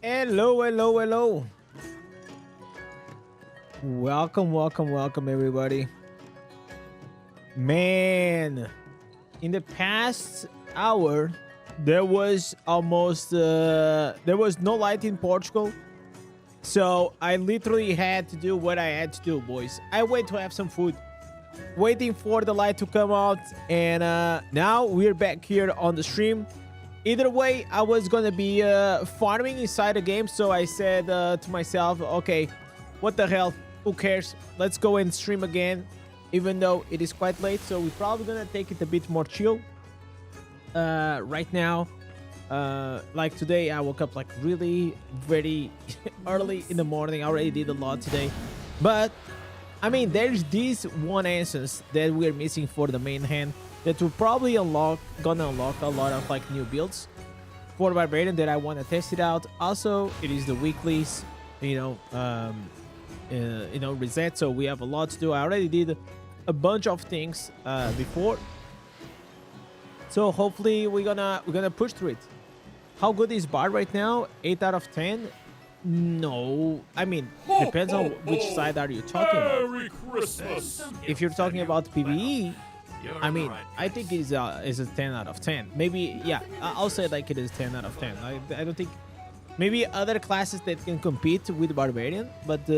Hello, hello, hello. Welcome, welcome, welcome, everybody. Man, in the past hour, there was there was no light in Portugal. So I literally had to do what I had to do, boys. I went to have some food, waiting for the light to come out. And now we're back here on the stream. Either way, I was gonna be farming inside the game, so I said to myself, okay, what the hell, who cares, let's go and stream again, even though it is quite late. So we're probably gonna take it a bit more chill right now. Like today I woke up like really very early in the morning. I already did a lot today, but I mean, there's this one essence that we're missing for the main hand that will probably gonna unlock a lot of like new builds for Barbarian that I want to test it out. Also, it is the weeklies, reset, so we have a lot to do. I already did a bunch of things before, so hopefully we're gonna push through it. How good is Bard right now? 8 out of 10. No, I mean, depends on which side are you talking about. Merry Christmas. If you're talking about PvE, I mean, I think it's a 10 out of 10. Maybe, yeah, I'll say like it is 10 out of 10. I don't think maybe other classes that can compete with Barbarian, but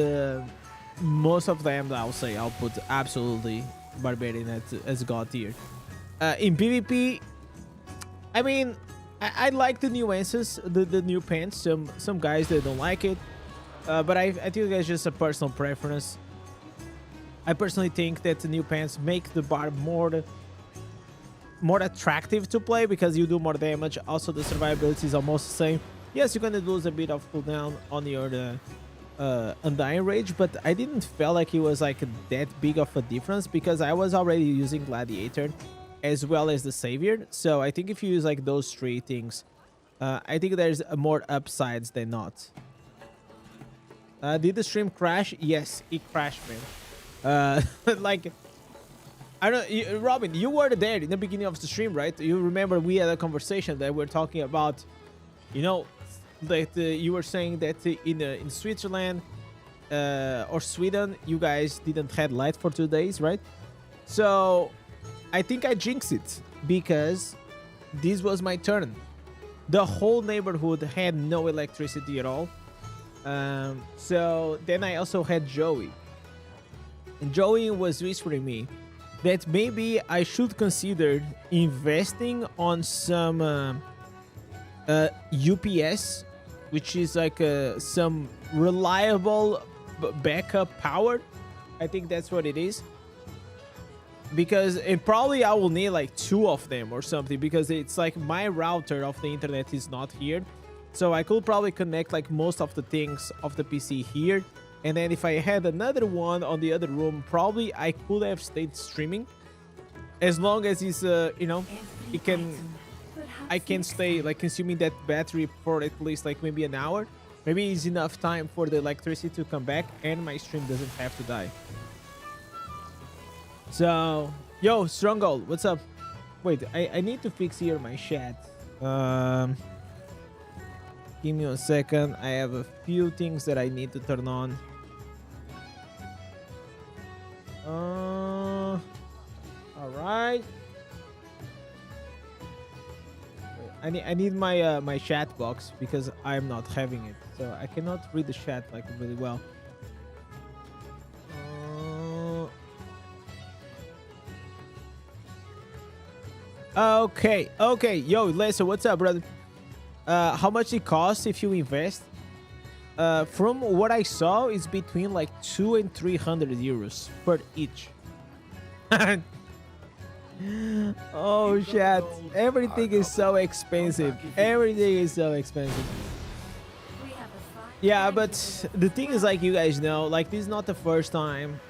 most of them I'll say I'll put absolutely Barbarian as God tier. In PvP, I mean, I like the nuances, the new pants. Some guys they don't like it, but I think it's just a personal preference. I personally think that the new pants make the bar more attractive to play because you do more damage. Also, the survivability is almost the same. Yes, you're gonna lose a bit of cooldown on your Undying Rage, but I didn't feel like it was like that big of a difference because I was already using Gladiator as well as the Savior. So I think if you use like those three things, I think there's more upsides than not. Did the stream crash? Yes, it crashed, man. Like, I don't, Robin, you were there in the beginning of the stream, right? You remember we had a conversation that we're talking about, that you were saying that in Switzerland or Sweden, you guys didn't have light for 2 days, right? So I think I jinxed it because this was my turn. The whole neighborhood had no electricity at all. So then I also had Joey. And Joey was whispering me that maybe I should consider investing on some UPS, which is like some reliable backup power. I think that's what it is. Because and probably I will need like 2 of them or something, because it's like my router of the internet is not here. So I could probably connect like most of the things of the PC here. And then if I had another one on the other room, probably I could have stayed streaming. As long as it's, I can stay like consuming that battery for at least like maybe an hour. Maybe it's enough time for the electricity to come back and my stream doesn't have to die. So, yo, Stronghold, what's up? Wait, I need to fix here my chat. Give me a second. I have a few things that I need to turn on. All right. I need my my chat box because I'm not having it, so I cannot read the chat like really well. Okay, yo, Lester, what's up, brother? How much it costs if you invest? From what I saw, it's between like 200 and 300 euros per each. Oh, chat, everything is so expensive. Everything is so expensive. Yeah, but the thing is, like, you guys know, like, this is not the first time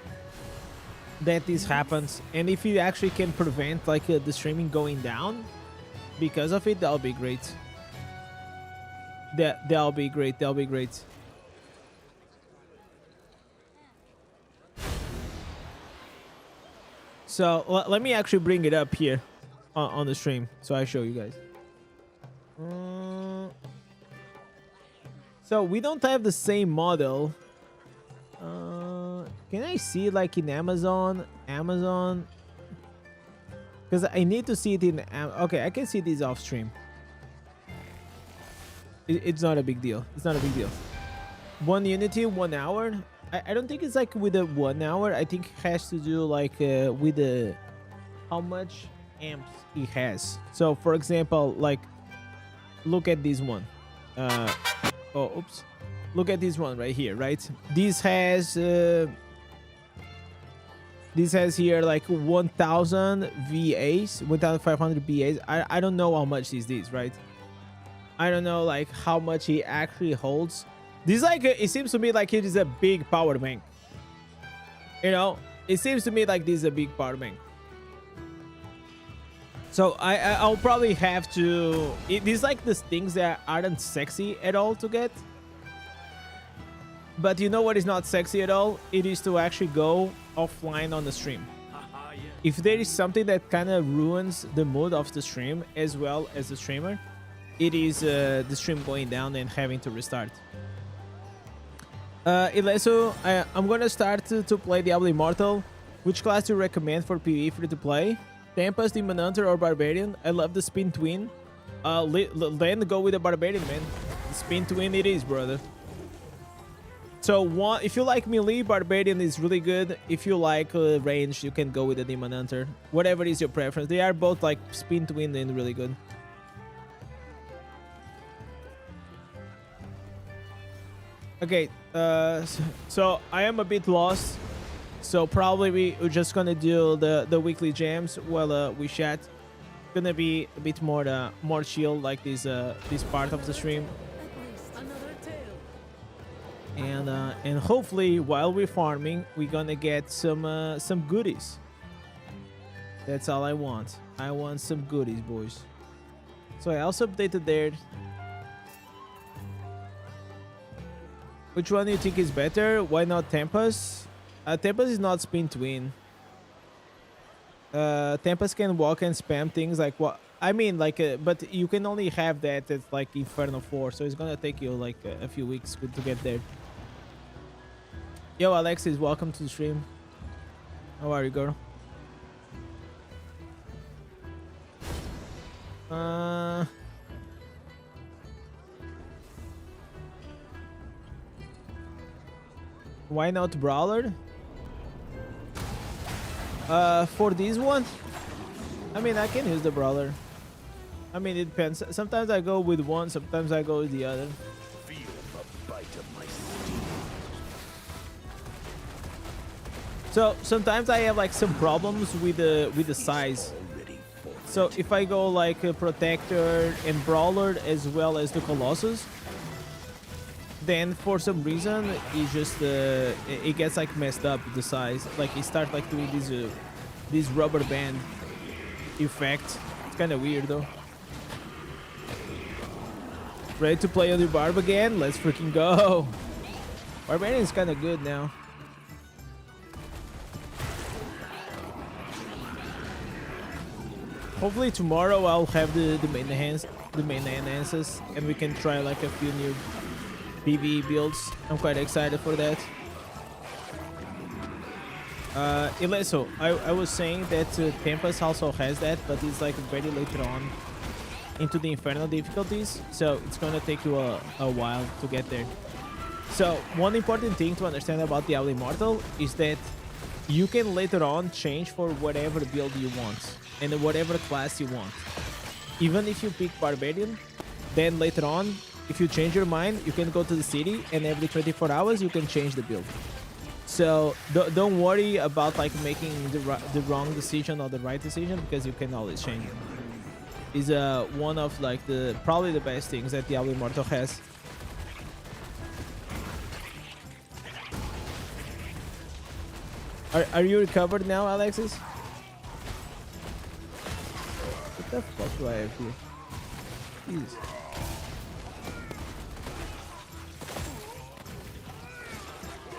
that this happens, and if you actually can prevent like the streaming going down because of it, that'll be great. That'll be great. That'll be great. So let me actually bring it up here on the stream so I show you guys. So we don't have the same model. Can I see it like in Amazon? Amazon? Because I need to see it in... Okay, I can see this off stream. It's not a big deal. It's not a big deal. 1 unity, 1 hour. I don't think it's like with the 1 hour. I think it has to do like with the how much amps it has. So for example, like look at this one. Oh, oops. Look at this one right here, right? This has here like 1,000 VAs, 1,500 VAs. I don't know how much is this, right? I don't know like how much he actually holds. This like it seems to me like it is a big power bank. You know, it seems to me like this is a big power bank. So I'll probably have to. These like these things that aren't sexy at all to get. But you know what is not sexy at all? It is to actually go offline on the stream. If there is something that kind of ruins the mood of the stream as well as the streamer, it is the stream going down and having to restart. Ileso, I'm gonna start to play Diablo Immortal. Which class do you recommend for PvE free to play? Tempest, Demon Hunter, or Barbarian? I love the Spin Twin. Then go with the Barbarian, man. The Spin Twin it is, brother. So if you like melee, Barbarian is really good. If you like range, you can go with the Demon Hunter. Whatever is your preference. They are both like Spin Twin and really good. Okay, so I am a bit lost. So probably we're just gonna do the weekly jams while we chat. Gonna be a bit more chill like this part of the stream. And hopefully while we're farming, we're gonna get some goodies. That's all I want. I want some goodies, boys. So I also updated there. Which one do you think is better? Why not Tempest? Tempest is not Spin Twin. Tempest can walk and spam things like what I mean, like, but you can only have that at like Inferno 4, so it's gonna take you like a few weeks to get there. Yo, Alexis, welcome to the stream. How are you, girl? Why not Brawler? For this one, I mean, I can use the Brawler. I mean, it depends. Sometimes I go with one, sometimes I go with the other. Feel the bite of my steel. So sometimes I have like some problems with the size. So if I go like a Protector and Brawler as well as the Colossus, then for some reason it just it gets like messed up the size. Like it starts like doing this rubber band effect. It's kind of weird though. Ready to play on the Barb again? Let's freaking go. Barbarian is kind of good now. Hopefully tomorrow I'll have the main enhances and we can try like a few new PvE builds. I'm quite excited for that. Ileso, I was saying that Tempest also has that, but it's like very later on into the Inferno difficulties, so it's gonna take you a while to get there. So one important thing to understand about Diablo Immortal is that you can later on change for whatever build you want and whatever class you want. Even if you pick Barbarian, then later on, if you change your mind, you can go to the city and every 24 hours you can change the build. So don't worry about like making the wrong decision or the right decision, because you can always change it. Is one of like probably the best things that Diablo Immortal has. Are you recovered now, Alexis? What the fuck do I have here? Jesus.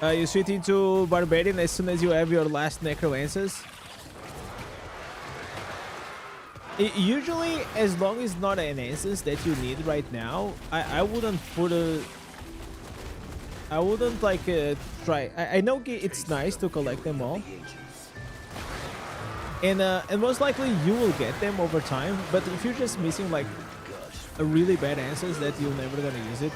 You switch into Barbarian as soon as you have your last Necromancers. Usually, as long as not an Enhancers that you need right now, I wouldn't put I wouldn't like try. I know it's nice to collect them all, and most likely you will get them over time. But if you're just missing like a really bad answers that you're never gonna use it,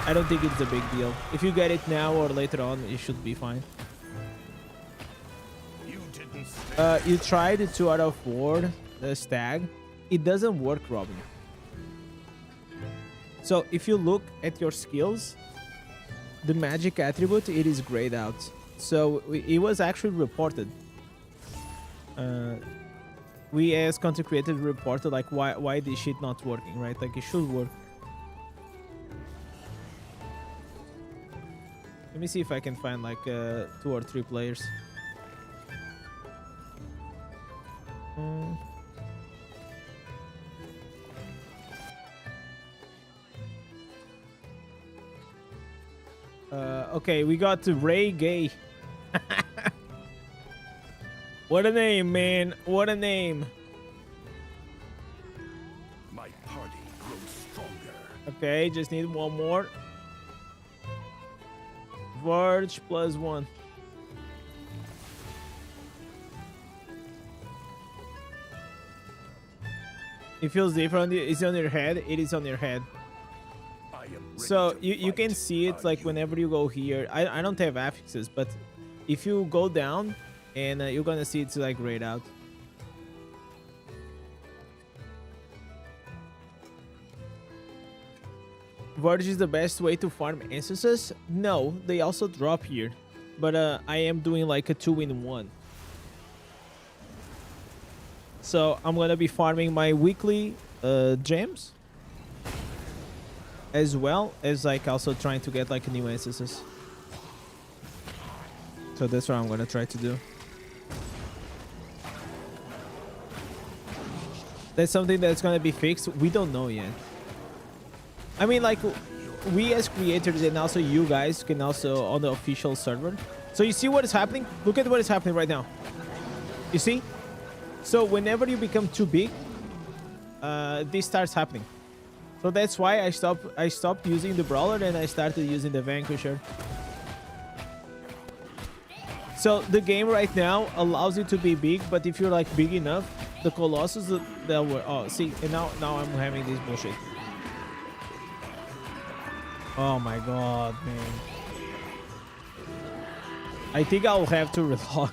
I don't think it's a big deal. If you get it now or later on, it should be fine. You tried the 2 out of 4 stag. It doesn't work, Robin. So if you look at your skills, the magic attribute, it is grayed out. So it was actually reported. We as content creators reported like why this shit not working, right? Like it should work. Let me see if I can find like 2 or 3 players. Okay, we got to Ray Gay. What a name, man. What a name. My party grows stronger. Okay, just need one more. Verge +1. It feels different. It's on your head. It is on your head. So you can see it like whenever you go here. I don't have affixes, but if you go down and you're gonna see it's like grayed out. Verge is the best way to farm instances? No, they also drop here, but I am doing like a 2-in-1. So I'm gonna be farming my weekly gems, as well as like also trying to get like new instances. So that's what I'm gonna try to do. That's something that's gonna be fixed. We don't know yet. I mean, like, we as creators and also you guys can also on the official server. So you see what is happening? Look at what is happening right now. You see? So whenever you become too big, this starts happening. So that's why I stopped using the brawler and I started using the vanquisher. So the game right now allows you to be big, but if you're like big enough, the colossus that were see, and now I'm having this bullshit. Oh my god, man. I think I'll have to relog.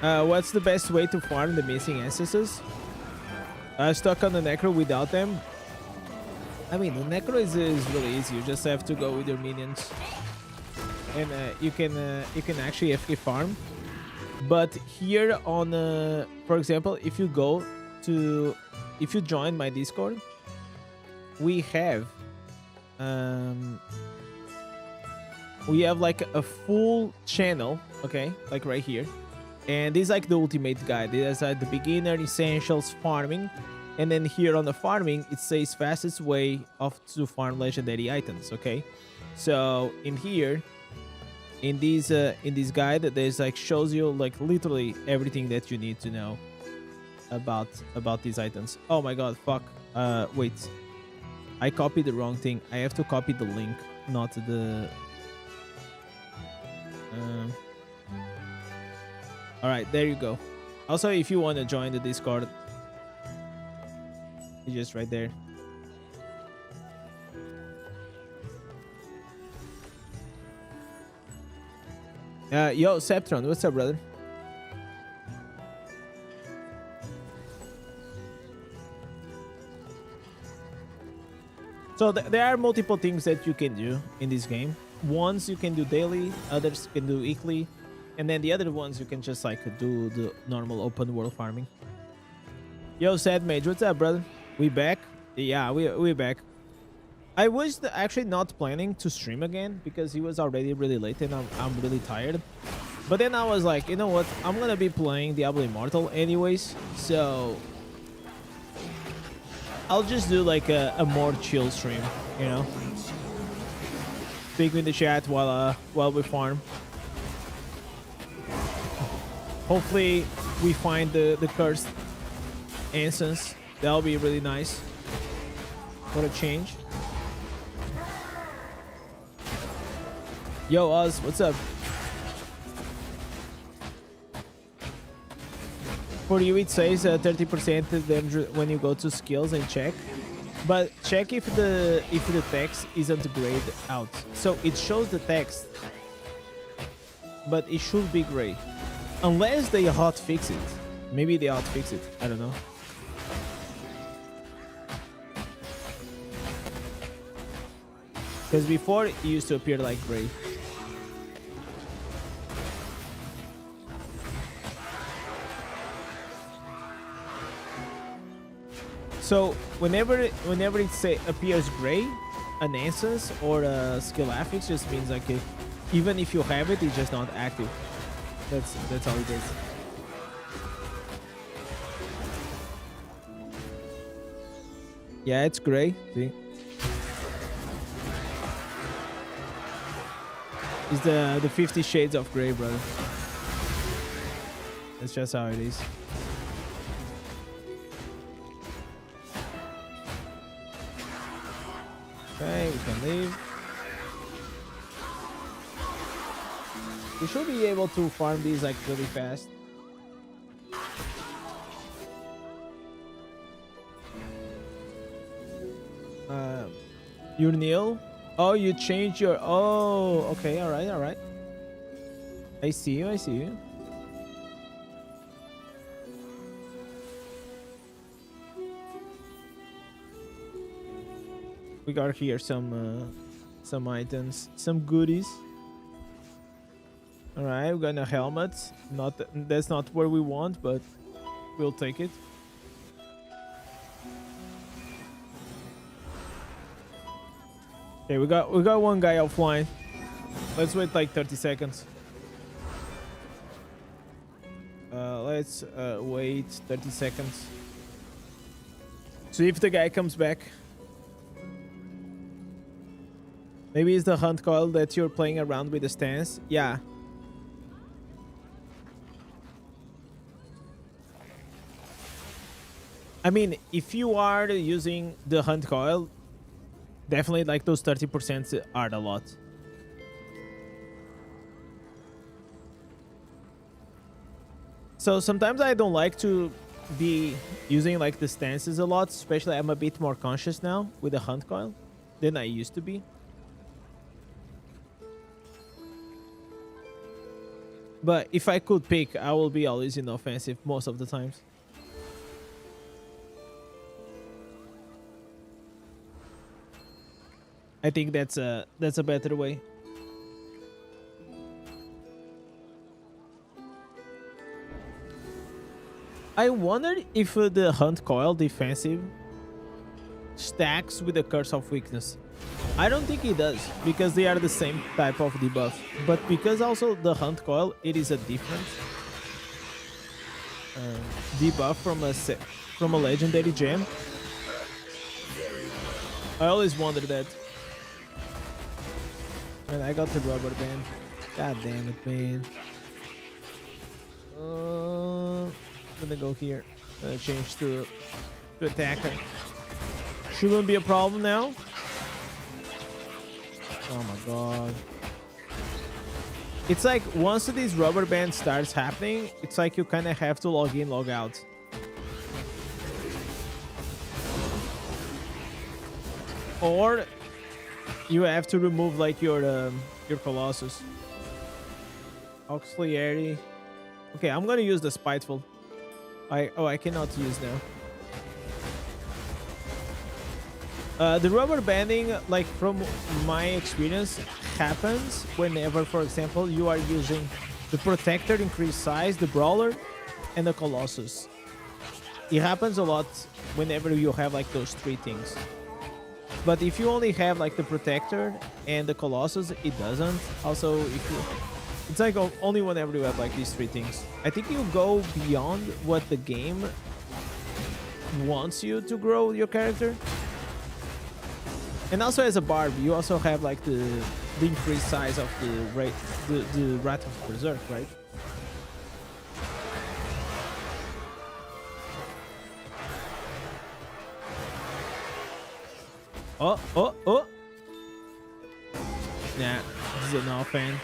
What's the best way to farm the missing instances? Stuck on the necro without them. I mean, the necro is really easy. You just have to go with your minions, and you can actually FK farm. But here on, for example, if you join my Discord, we have like a full channel, okay, like right here, and this is like the ultimate guide. There's like the beginner, essentials, farming, and then here on the farming it says fastest way to farm legendary items. Okay, so in here, in this guide, there's like shows you like literally everything that you need to know about these items. Oh my god, fuck. Wait, I copied the wrong thing. I have to copy the link, not the all right, there you go. Also, if you want to join the Discord, it's just right there. Yo, Septron, what's up, brother? So there are multiple things that you can do in this game. Ones you can do daily, others can do weekly, and then the other ones you can just like do the normal open world farming. Yo, Sad Mage, what's up, brother? We back? Yeah, we back. I was actually not planning to stream again because it was already really late and I'm really tired. But then I was like, you know what? I'm gonna be playing Diablo Immortal anyways, so I'll just do like a more chill stream, you know? Speak in the chat while we farm. Hopefully we find the cursed instance. That'll be really nice. What a change. Yo, Oz, what's up? For you, it says 30% damage when you go to skills and check. But check if the text isn't grayed out. So it shows the text, but it should be gray, unless they hot fix it. Maybe they hot fix it. I don't know. Because before it used to appear like gray. So whenever it appears gray, an instance or a skill affix just means like even if you have it, it's just not active. That's all it is. Yeah, it's gray. See, it's the 50 Shades of Gray, brother. That's just how it is. Okay, we can leave. We should be able to farm these like really fast. You're Neil? Oh, you changed your... Oh, okay, alright, alright. I see you, I see you. We got here some items, some goodies. All right, we got a helmet. That's not where we want, but we'll take it. Okay, we got one guy offline. Let's wait like 30 seconds. Let's wait 30 seconds. See if the guy comes back. Maybe it's the hunt coil that you're playing around with the stance. Yeah. I mean, if you are using the hunt coil, definitely like those 30% are a lot. So sometimes I don't like to be using like the stances a lot, especially I'm a bit more conscious now with the hunt coil than I used to be. But if I could pick, I will be always in offensive most of the times. I think that's a better way. I wondered if the hunt coil defensive stacks with the curse of weakness. I don't think it does, because they are the same type of debuff. But because also the hunt coil, it is a different debuff from a legendary gem. I always wondered that. And I got the rubber band. God damn it, man. I'm gonna go here. Change to attacker. Shouldn't be a problem now. Oh my god. It's like once this rubber band starts happening, it's like you kind of have to log in, log out. Or you have to remove like your Colossus. Auxiliary. Okay, I'm gonna use the Spiteful. I cannot use now. The rubber banding, like from my experience, happens whenever, for example, you are using the Protector, increased size, the Brawler, and the Colossus. It happens a lot whenever you have like those three things. But if you only have like the Protector and the Colossus, it doesn't. Also, if you, it's like only whenever you have like these three things. I think you go beyond what the game wants you to grow your character. And also as a Barb, you also have like the increased size of the Wrath of Berserk, right? Oh. Nah, this is an off fan.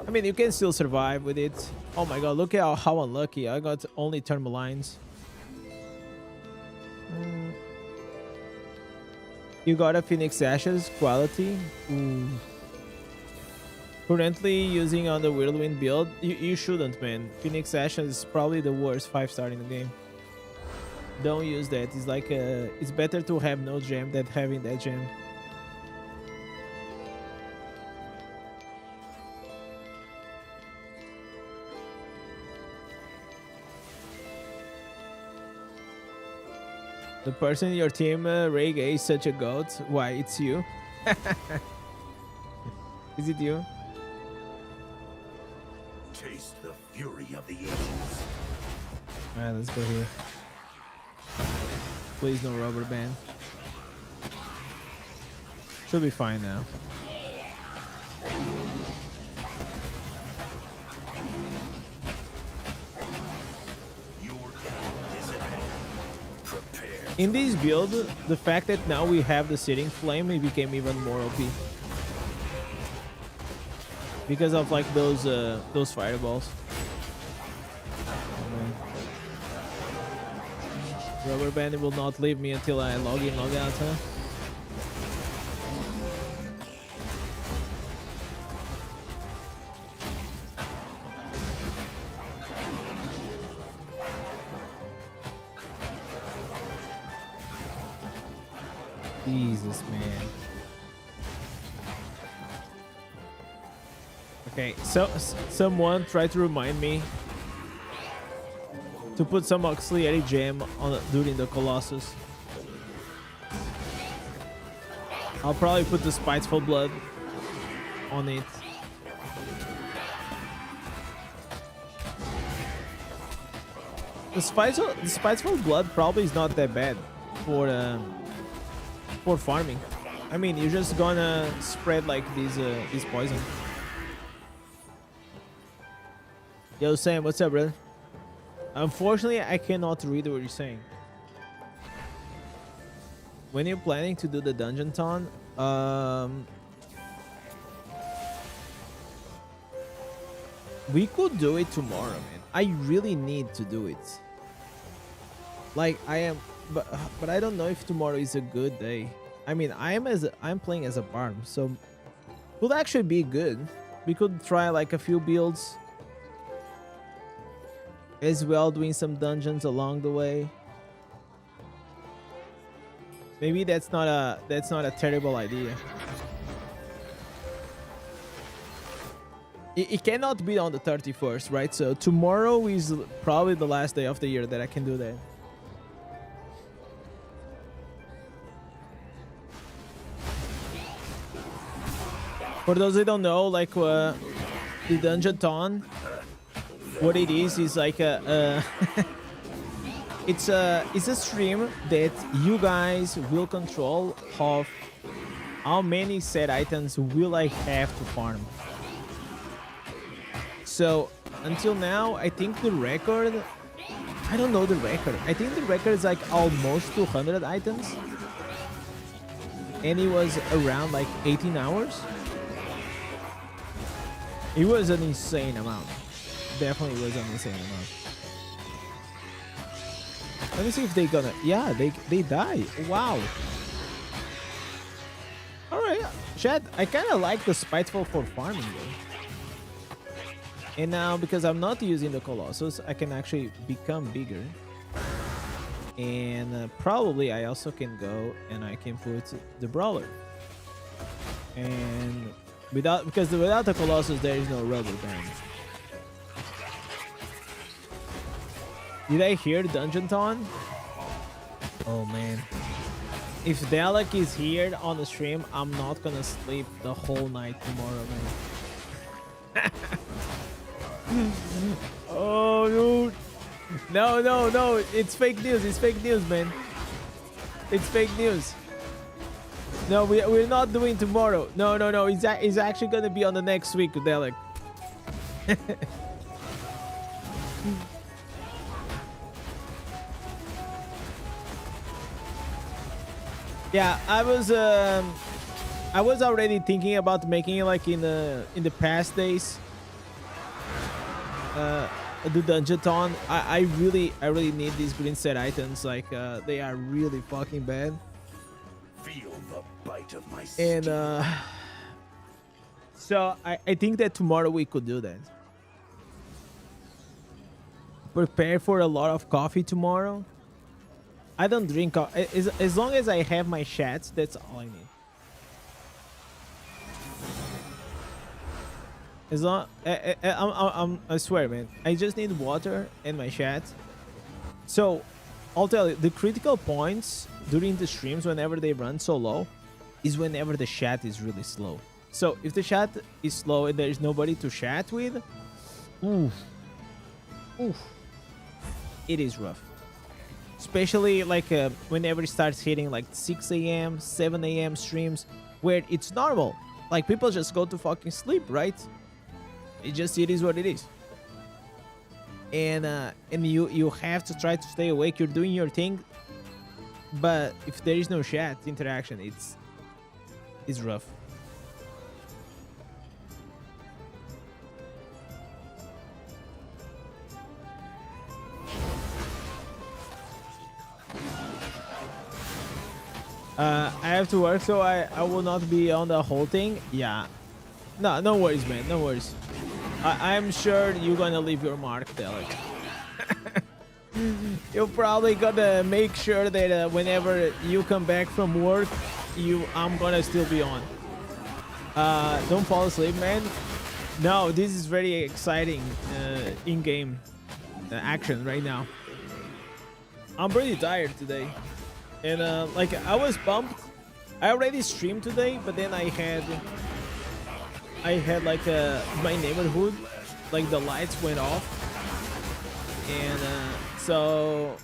I mean, you can still survive with it. Oh my god, look at how unlucky. I got only Thermalines. You got a Phoenix Ashes quality. Currently using on the Whirlwind build. You shouldn't, man. Phoenix Ashes is probably the worst 5-star in the game. Don't use that. It's like it's better to have no gem than having that gem. The person in your team, Ray Gay, is such a goat. Why? It's you. Is it you? Taste the fury of the ages. Alright, let's go here. Please no rubber band. Should be fine now. In this build, the fact that now we have the Searing Flame, it became even more OP. Because of like those fireballs. Rubber band will not leave me until I log in, log out, huh? Jesus, man. Okay, so someone tried to remind me to put some auxiliary gem on during the Colossus. I'll probably put the Spiteful Blood on it. The Spiteful Blood probably is not that bad for farming. I mean, you're just gonna spread like these poison. Yo, Sam, what's up, brother? Unfortunately, I cannot read what you're saying. When you're planning to do the dungeon ton, we could do it tomorrow, man. I really need to do it. Like I am, but I don't know if tomorrow is a good day. I mean, I'm playing as a barb, so it would actually be good. We could try like a few builds as well, doing some dungeons along the way. Maybe that's not a terrible idea. It cannot be on the 31st, right? So tomorrow is probably the last day of the year that I can do that. For those who don't know, like the dungeon ton, what it is like a it's a stream that you guys will control of how many set items will I have to farm. So until now, I think the record, I don't know the record. I think the record is like almost 200 items, and it was around like 18 hours. It was an insane amount. Definitely was an insane amount. Let me see if they gonna... Yeah, they die. Wow. Alright, chat. I kind of like the Spiteful for farming though. And now, because I'm not using the Colossus, I can actually become bigger. And probably I also can go and I can put the Brawler. And without the Colossus, there is no rubber band. Did I hear Dungeon Ton? Oh man. If Dalek is here on the stream, I'm not gonna sleep the whole night tomorrow, man. Oh dude. No. It's fake news. It's fake news, man. It's fake news. No, we're not doing tomorrow. No. It's actually gonna be on the next week, Dalek. Yeah, I was already thinking about making it like in the past days. The dungeon. I really need these green set items. Like they are really fucking bad. Feel the bite of my And steel. so I think that tomorrow we could do that. Prepare for a lot of coffee tomorrow. I don't drink coffee. As long as I have my shots, that's all I need. As long, I swear, man. I just need water and my chat. So, I'll tell you, the critical points during the streams, whenever they run so low, is whenever the chat is really slow. So, if the chat is slow and there is nobody to chat with, oof, oof, it is rough. Especially like whenever it starts hitting like 6 a.m., 7 a.m. streams, where it's normal. Like people just go to fucking sleep, right? It is what it is. And you have to try to stay awake. You're doing your thing, but if there is no chat interaction, it's rough. I have to work, so I will not be on the whole thing. Yeah, no worries, man. No worries. I'm sure you're gonna leave your mark, Derek. You're probably gonna make sure that whenever you come back from work, I'm gonna still be on. Don't fall asleep, man. No, this is very exciting in-game action right now. I'm pretty tired today, and like I was pumped. I already streamed today, but then I had like my neighborhood, like the lights went off, and so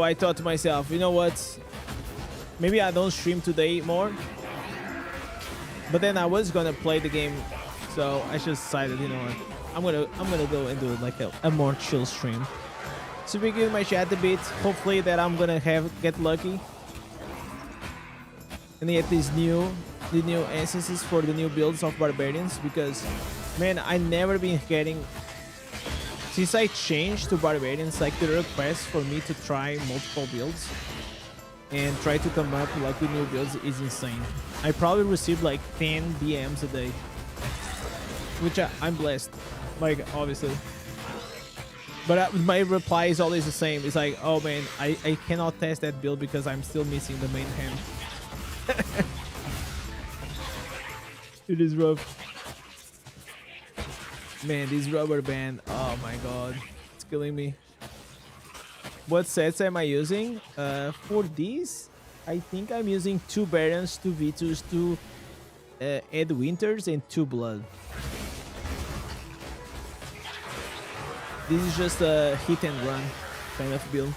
I thought to myself, you know what, maybe I don't stream today more. But then I was gonna play the game, so I just decided, you know what, I'm gonna go and do like a more chill stream. So we give my chat a bit, hopefully that I'm gonna get lucky and get the new instances for the new builds of Barbarians, because man, I never been getting, since I changed to Barbarians, like the request for me to try multiple builds and try to come up like with new builds is insane. I probably received like 10 DMs a day, which I'm blessed, like obviously. But my reply is always the same. It's like, oh man, I cannot test that build because I'm still missing the main hand. It is rough. Man, this rubber band, oh my god, it's killing me. What sets am I using? For these, I think I'm using 2 Barons, 2 V2s, 2 Ed Winters, and 2 Blood. This is just a hit and run kind of build.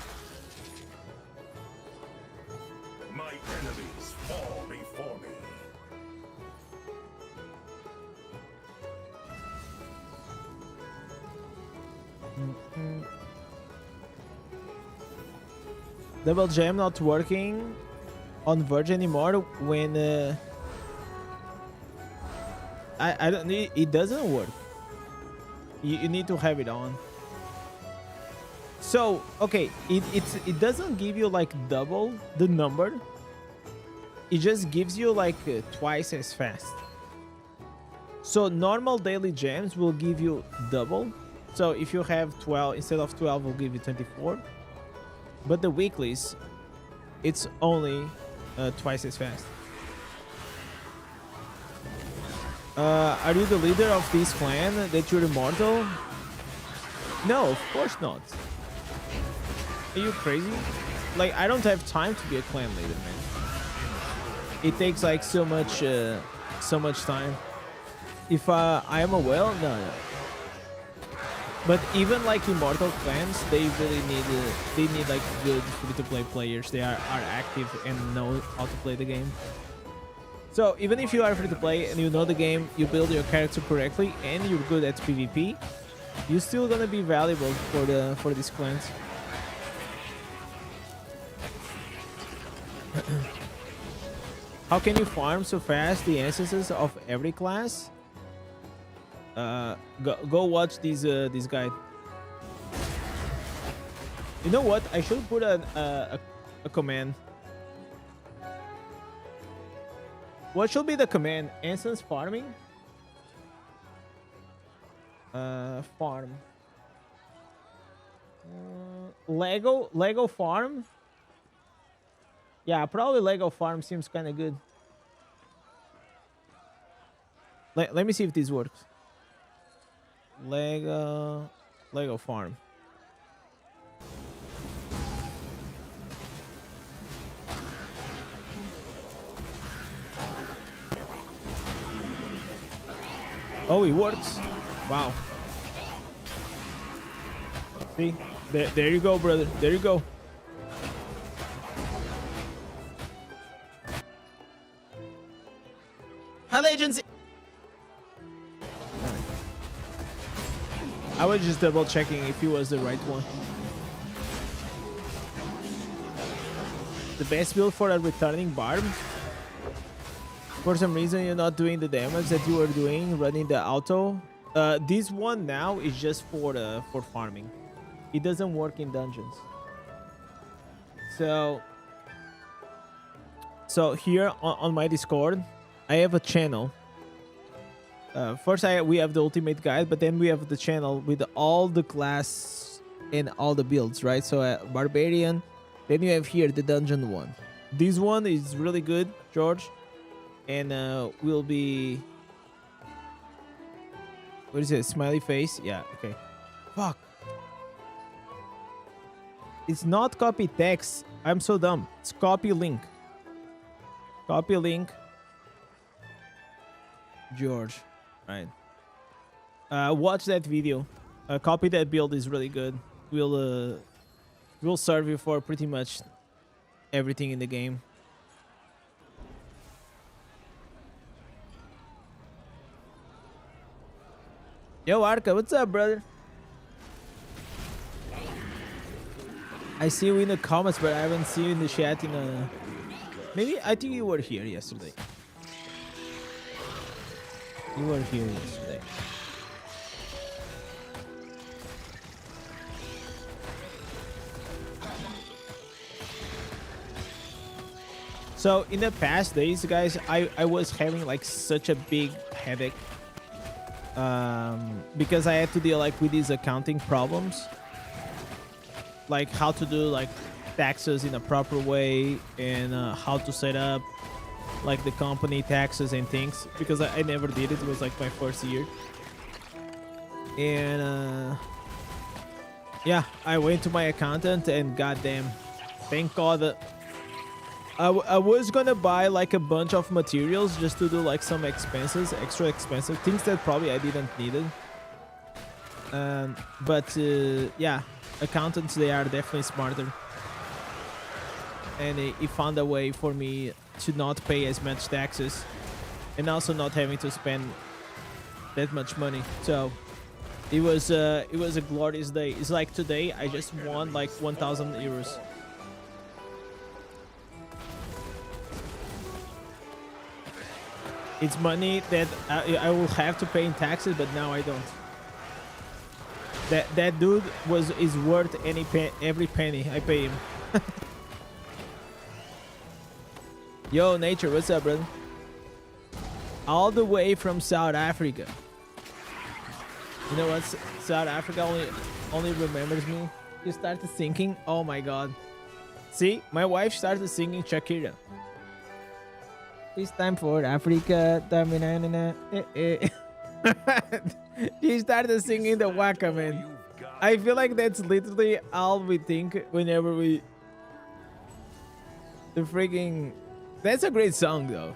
My enemies fall before me. Double Jam not working on Verge anymore when I don't need, it doesn't work. You need to have it on. So okay, it doesn't give you like double the number. It just gives you like twice as fast. So normal daily gems will give you double. So if you have 12 instead of 12, will give you 24. But the weeklies, it's only twice as fast. Are you the leader of this clan that you're immortal? No, of course not. Are you crazy? Like, I don't have time to be a clan leader, man. It takes like so much time. If I am a whale, no. But even like Immortal clans, they really need like good free-to-play players. They are active and know how to play the game. So even if you are free-to-play and you know the game, you build your character correctly, and you're good at PvP, you're still gonna be valuable for these clans. How can you farm so fast the instances of every class? Go watch this guide. You know what? I should put a command. What should be the command? Instance farming? Farm. Lego farm? Yeah, probably Lego farm seems kind of good. Let me see if this works. Lego farm. Oh, it works. Wow. See? There you go, brother. There you go. Hell agency. I was just double checking if he was the right one. The best build for a returning barb. For some reason, you're not doing the damage that you were doing running the auto. This one now is just for farming. It doesn't work in dungeons. So here on my Discord, I have a channel. First, we have the ultimate guide, but then we have the channel with all the class and all the builds, right? So Barbarian. Then you have here the dungeon one. This one is really good, George. And will be, what is it? Smiley face? Yeah, okay. Fuck. It's not copy text. I'm so dumb. It's copy link. Copy link. George. Right. Watch that video. Copy that build is really good. We'll serve you for pretty much everything in the game. Yo, Arca, what's up, brother? I see you in the comments, but I haven't seen you in the chat in a... Maybe, I think you were here yesterday. You were here yesterday. So, in the past days, guys, I was having like such a big headache. Because I had to deal like with these accounting problems, like how to do like taxes in a proper way and how to set up like the company taxes and things, because I never did it. It was like my first year, and yeah, I went to my accountant and goddamn, thank God. I was gonna buy like a bunch of materials just to do like some expenses, extra expensive things that probably I didn't need it. But yeah, accountants, they are definitely smarter, and he found a way for me to not pay as much taxes and also not having to spend that much money. So it was a glorious day. It's like today I just won like 1,000 euros. It's money that I will have to pay in taxes, but now I don't. That dude is worth every penny I pay him. Yo, Nature, what's up, brother? All the way from South Africa. You know what? South Africa only remembers me. You started singing. Oh my God. See, my wife started singing Shakira. It's time for Africa. She started singing the Waka, man. I feel like that's literally all we think whenever we... The freaking... That's a great song, though.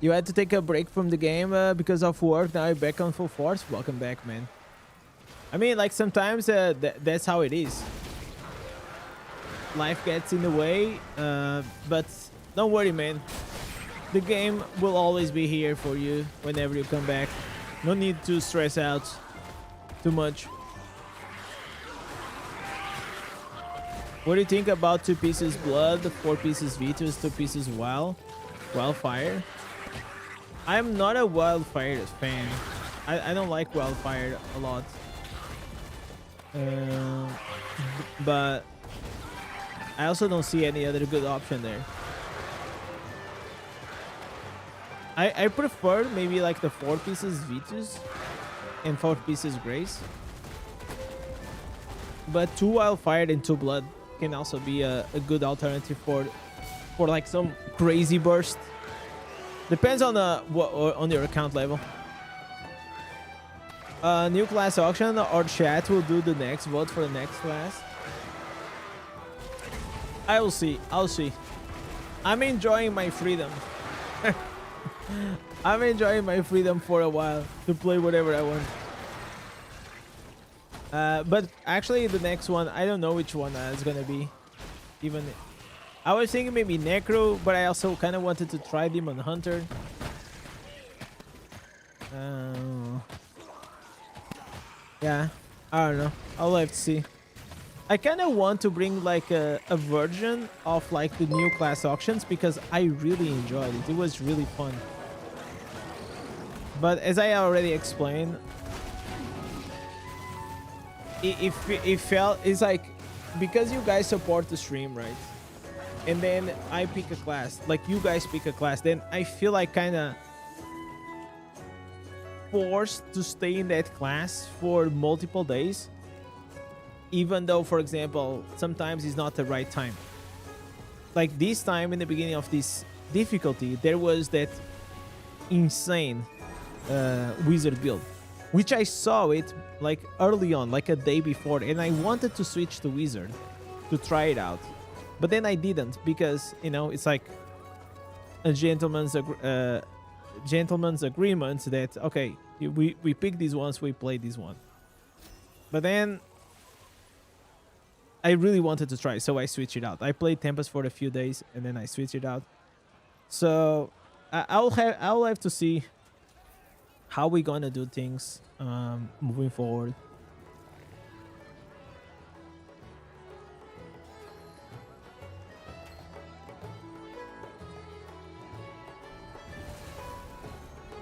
You had to take a break from the game because of work. Now you're back on full force. Welcome back, man. I mean, like, sometimes that's how it is. life gets in the way. But don't worry, man. The game will always be here for you whenever you come back. No need to stress out too much. What do you think about 2 pieces blood, 4 pieces Vitus, 2 pieces wildfire? I'm not a wildfire fan. I don't like wildfire a lot. But I also don't see any other good option there. I prefer maybe like the 4 pieces Vitus and 4 pieces Grace. But 2 wildfire and 2 blood can also be a good alternative for like some crazy burst. Depends on on your account level. New class auction or chat will do the next vote for the next class. I will see. I'll see. I'm enjoying my freedom. I'm enjoying my freedom for a while to play whatever I want. But actually, the next one, I don't know which one it's gonna be. Even I was thinking maybe Necro, but I also kind of wanted to try Demon Hunter. Yeah, I don't know. I'll have to see. I kind of want to bring like a version of like the new class auctions because I really enjoyed it. It was really fun. But as I already explained, it's like because you guys support the stream, right? And then I pick a class, like you guys pick a class, then I feel like kind of forced to stay in that class for multiple days, even though, for example, sometimes it's not the right time. Like this time in the beginning of this difficulty, there was that insane wizard build, which I saw it like early on, like a day before, and I wanted to switch to wizard to try it out, but then I didn't because, you know, it's like a gentleman's agreement that okay, we pick these ones, we play this one. But then I really wanted to try, so I switched it out. I played Tempest for a few days and then I switched it out. So I'll have to see how we gonna do things moving forward.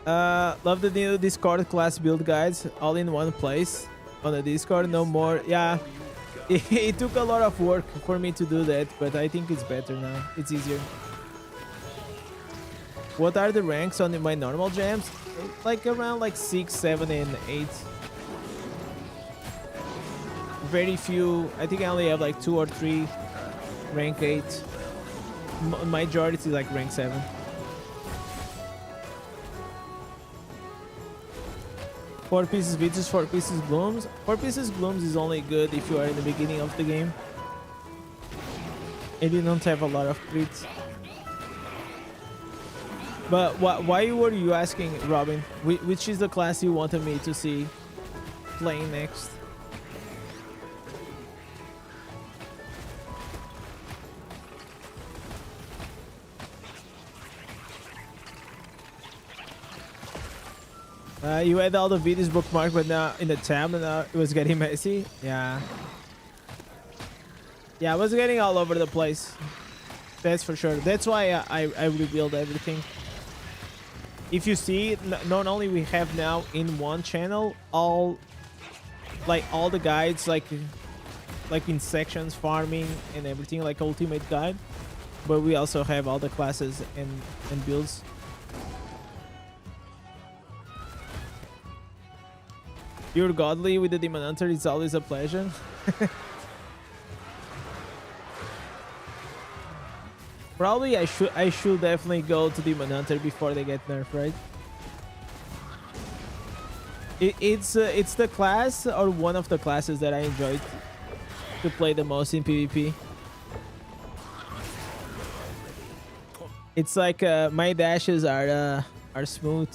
Love the new Discord class build guides all in one place on the Discord. No more. Yeah, it took a lot of work for me to do that, but I think it's better now. It's easier. What are the ranks on my normal gems? Like around like 6, 7, and 8. Very few. I think I only have like 2 or 3 rank 8. Majority is like rank 7. Four pieces Vitus, 4 pieces Blooms. 4 pieces Blooms is only good if you are in the beginning of the game and you don't have a lot of crits. But why were you asking, Robin? Which is the class you wanted me to see playing next? You had all the videos bookmarked, but now in the tab, and now it was getting messy. Yeah. Yeah, it was getting all over the place. That's for sure. That's why I rebuild everything. If you see, not only we have now in one channel all the guides, like in sections, farming and everything, like ultimate guide, but we also have all the classes and builds. You're godly with the Demon Hunter. It's always a pleasure. Probably I should definitely go to Demon Hunter before they get nerfed, right? It's the class or one of the classes that I enjoyed to play the most in PvP. It's like my dashes are smooth.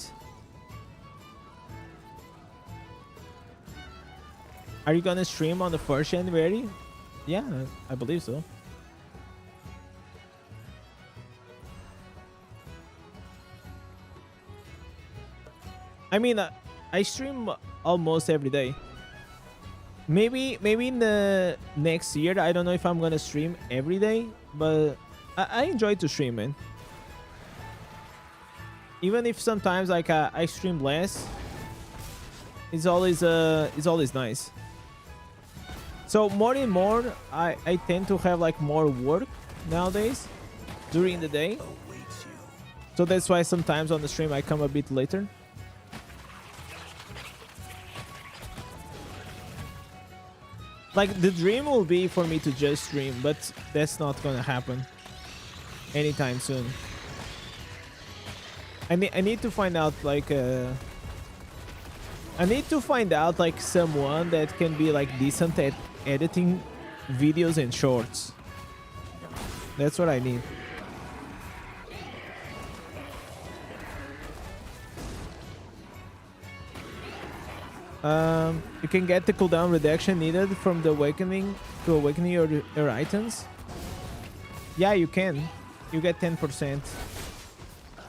Are you gonna stream on the 1st January? Yeah, I believe so. I mean, I stream almost every day. Maybe in the next year, I don't know if I'm gonna stream every day, but I enjoy to stream, man. Even if sometimes like I stream less, it's always nice. So more and more, I tend to have like more work nowadays during the day. So that's why sometimes on the stream I come a bit later. Like the dream will be for me to just stream, but that's not gonna happen anytime soon. I need to find out like I need to find out like someone that can be like decent at editing videos and shorts. That's what I need. You can get the cooldown reduction needed from the awakening to awakening your items. Yeah, you can. You get 10%. You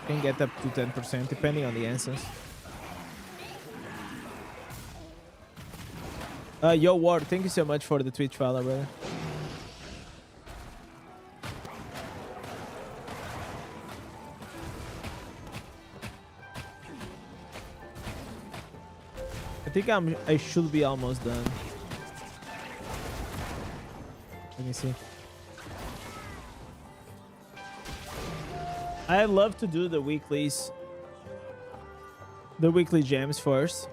can get up to 10% depending on the answers. Yo, Ward, thank you so much for the Twitch follow, brother. I think I should be almost done. Let me see. I love to do the weeklies, the weekly gems first.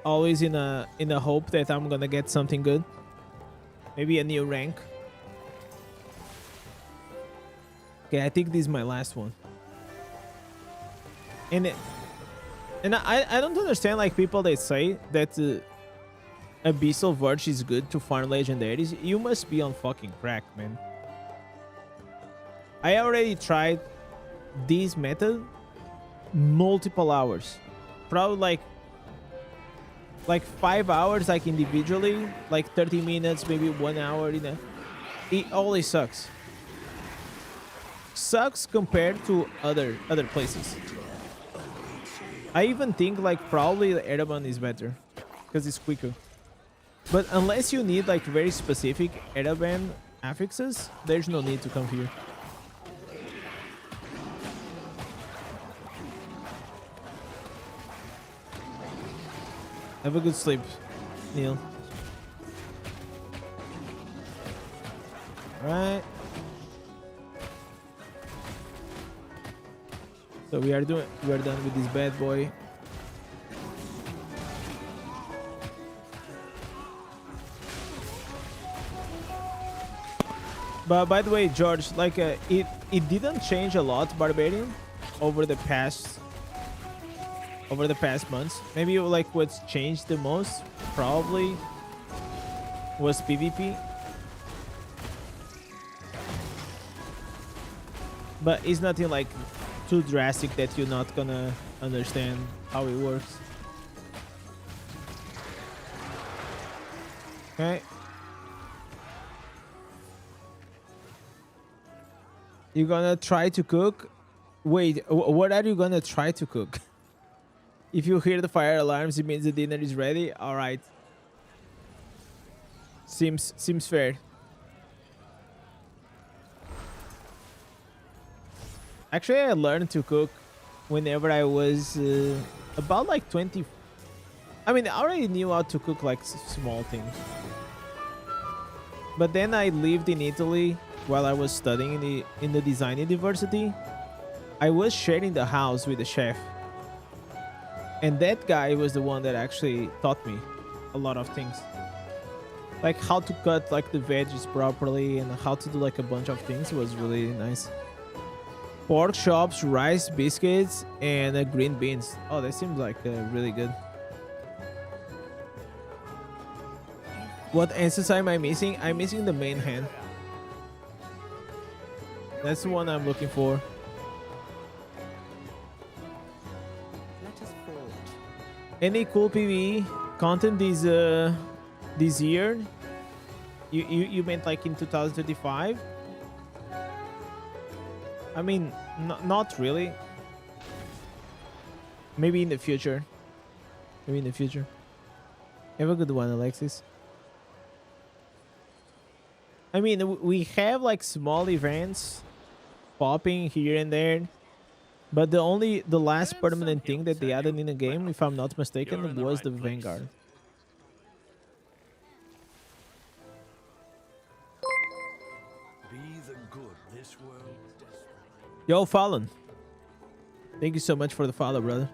Always in a hope that I'm gonna get something good. Maybe a new rank. Okay, I think this is my last one. And I don't understand like people that say that Abyssal Verge is good to farm legendaries. You must be on fucking crack, man. I already tried this method multiple hours. Probably like 5 hours like individually, like 30 minutes, maybe 1 hour, you know. It always sucks. Sucks compared to other places. I even think like probably the Ereban is better because it's quicker. But unless you need like very specific Ereban affixes, there's no need to come here. Have a good sleep, Neil. Alright. So we are done with this bad boy. But by the way, George, like it didn't change a lot, Barbarian, over the past months. Maybe like what's changed the most probably was PvP. But it's nothing like too drastic that you're not gonna understand how it works. Okay. You're gonna try to cook? Wait, what are you gonna try to cook? If you hear the fire alarms, it means the dinner is ready. All right. Seems fair. Actually, I learned to cook whenever I was about like 20. I mean, I already knew how to cook like small things. But then I lived in Italy while I was studying in the design university. I was sharing the house with the chef. And that guy was the one that actually taught me a lot of things. Like how to cut like the veggies properly and how to do like a bunch of things. It was really nice. Pork chops, rice, biscuits, and green beans. Oh, that seems like really good. What answers am I missing? I'm missing the main hand. That's the one I'm looking for. Any cool PvE content this year? You meant like in 2025? I mean, not really. Maybe in the future. Maybe in the future. Have a good one, Alexis. I mean, we have like small events popping here and there, but the last permanent thing that they added in the game, if I'm not mistaken, was the Vanguard. Be the good this world desperately. Yo, Fallon. Thank you so much for the follow, brother.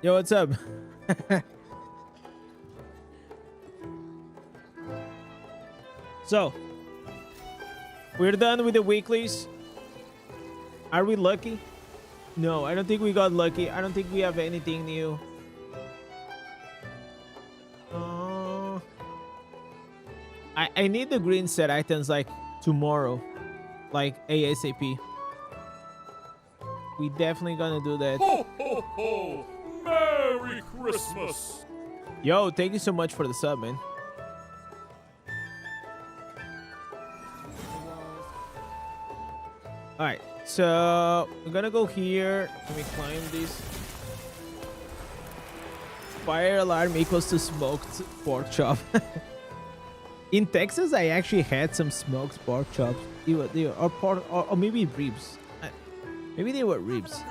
Yo, what's up? So, we're done with the weeklies. Are we lucky? No, I don't think we got lucky. I don't think we have anything new. I need the green set items like tomorrow. Like ASAP. We definitely gonna do that. Ho ho ho! Merry Christmas! Yo, thank you so much for the sub, man. Alright, so we're gonna go here. Let me climb this. Fire alarm equals to smoked pork chop. In Texas, I actually had some smoked pork chops. Or pork, or maybe ribs. Maybe they were ribs.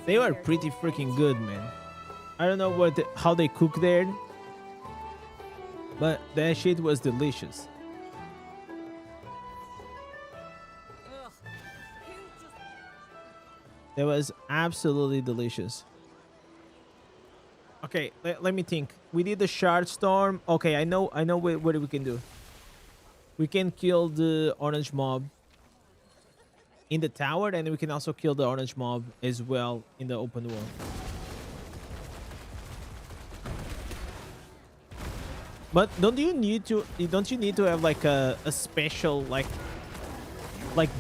They were pretty freaking good, man. I don't know how they cook there, but that shit was delicious. That was absolutely delicious. Okay, let me think. We did the shard storm. Okay, I know what we can do. We can kill the orange mob in the tower, and we can also kill the orange mob as well in the open world. But don't you need to have like a special like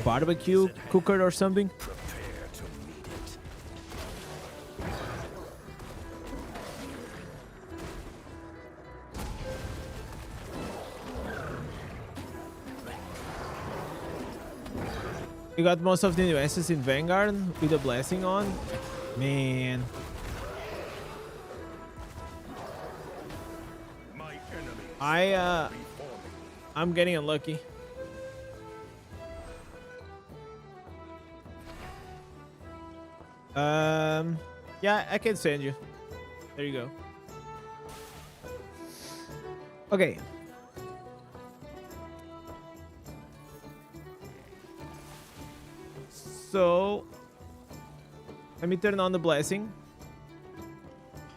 barbecue cooker or something? Prepare to meet it. You got most of the new assets in Vanguard with the blessing on? Man. My enemies before me. I'm getting unlucky. Yeah, I can send you. There you go. Okay. So let me turn on the blessing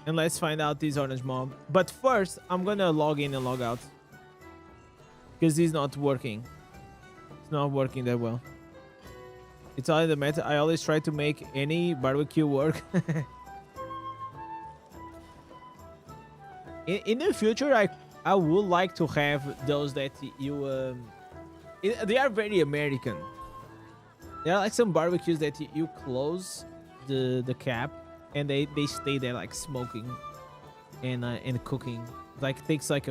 and let's find out this orange mob. But first, I'm gonna log in and log out because it's not working. It's not working that well. It's all in the meta. I always try to make any barbecue work. In the future, I would like to have those that you they are very American. There are like some barbecues that you close the cap and they stay there like smoking and cooking. Like takes like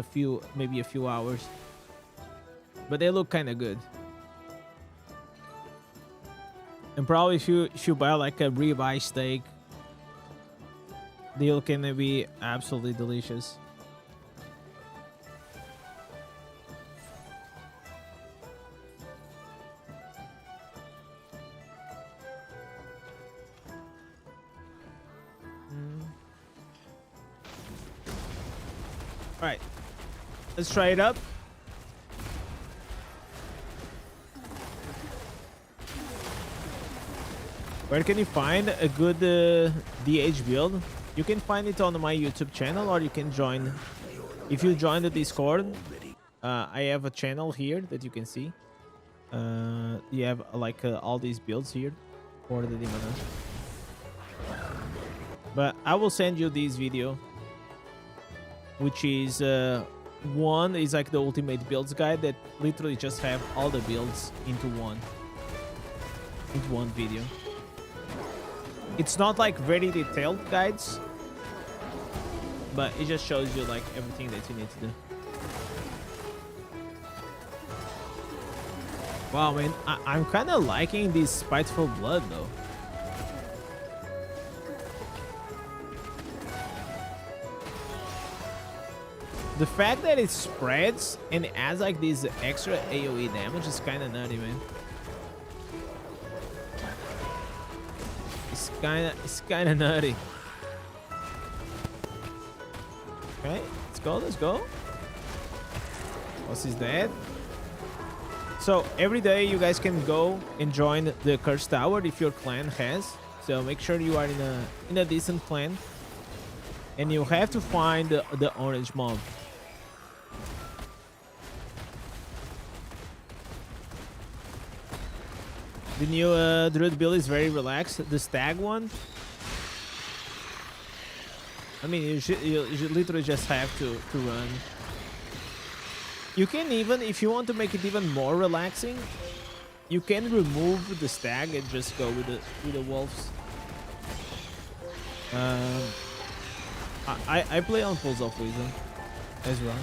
maybe a few hours, but they look kind of good. And probably if you buy like a ribeye steak, they'll gonna be absolutely delicious. Alright, let's try it up. Where can you find a good DH build? You can find it on my YouTube channel, or you can join. If you join the Discord, I have a channel here that you can see. You have like all these builds here for the Demoness. But I will send you this video, which is one is like the ultimate builds guide that literally just have all the builds into one video. It's not like very detailed guides, but it just shows you like everything that you need to do. Wow, man, I'm kind of liking this spiteful blood though. The fact that it spreads and adds like this extra AoE damage is kind of nutty, man. It's kind of nutty. Okay, let's go, let's go. What's his dead? So every day you guys can go and join the Curse Tower if your clan has. So make sure you are in a decent clan, and you have to find the orange mob. The new druid build is very relaxed. The stag one, I mean, you literally just have to run. You can even, if you want to make it even more relaxing, you can remove the stag and just go with the wolves. I play on Pulse of Wisdom as well.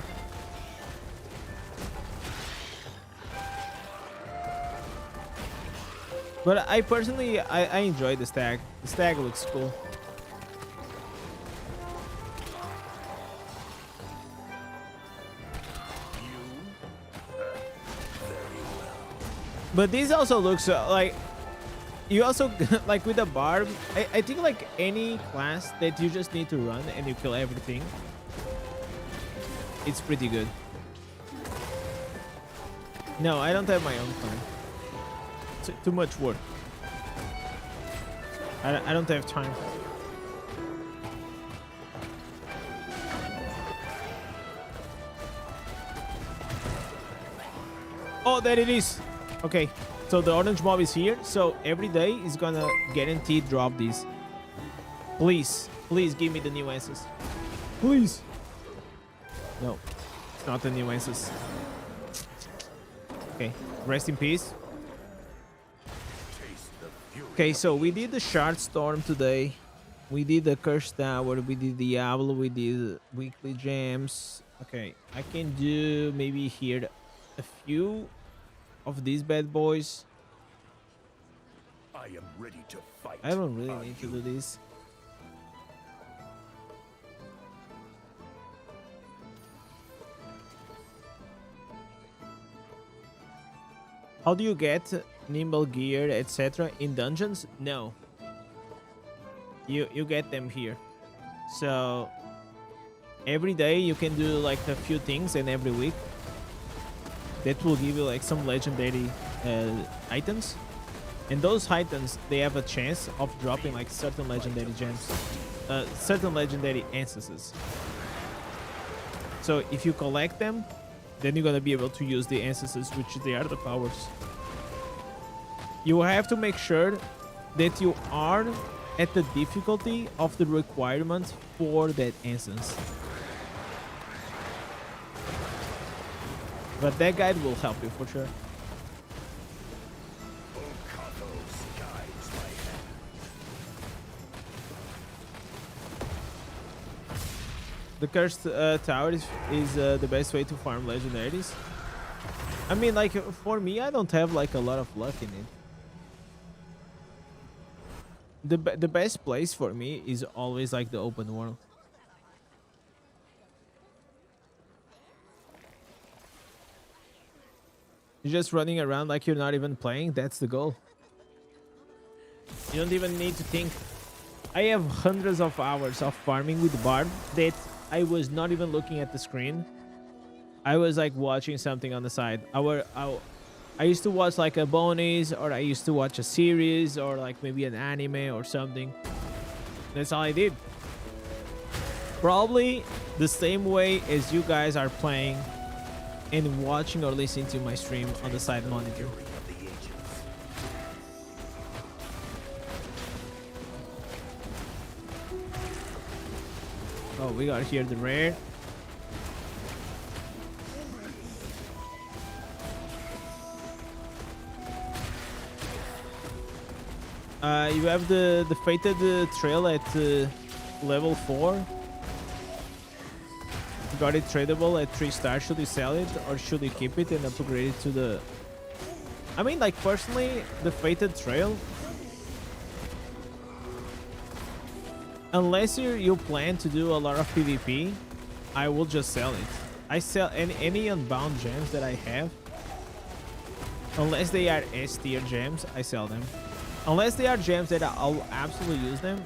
But I personally, I enjoy the stag. The stag looks cool. But this also looks like you also like with the barb. I think like any class that you just need to run and you kill everything, it's pretty good. No, I don't have my own clan. Too much work. I don't have time. Oh, there it is. Okay, so the orange mob is here. So every day is gonna guarantee drop these. Please, please give me the nuances. Please. No, it's not the nuances. Okay, rest in peace. Okay, so we did the Shard Storm today. We did the Curse Tower. We did Diablo. We did weekly gems. Okay, I can do maybe here a few of these bad boys. I am ready to fight. I don't really need to do this. How do you get nimble gear, etc. in dungeons? No. You get them here. So every day you can do like a few things, and every week that will give you like some legendary items. And those items, they have a chance of dropping like certain legendary gems, certain legendary instances. So if you collect them, then you're gonna be able to use the instances, which they are the powers. You have to make sure that you are at the difficulty of the requirement for that instance. But that guide will help you for sure. The Cursed Tower is the best way to farm legendaries. I mean, like, for me, I don't have like a lot of luck in it. The best place for me is always like the open world. You're just running around like you're not even playing. That's the goal. You don't even need to think. I have hundreds of hours of farming with Barb that I was not even looking at the screen. I was like watching something on the side. I used to watch like a bonus, or I used to watch a series, or like maybe an anime or something. That's all I did. Probably the same way as you guys are playing and watching or listening to my stream on the side monitor. Oh, we got here the rare. You have the fated trail at level 4. You got it tradable at 3 stars. Should you sell it or should you keep it and upgrade it to I mean, like, personally, the Fated Trail, unless you plan to do a lot of PvP, I will just sell it. I sell any unbound gems that I have. Unless they are S tier gems, I sell them. Unless they are gems that I'll absolutely use them,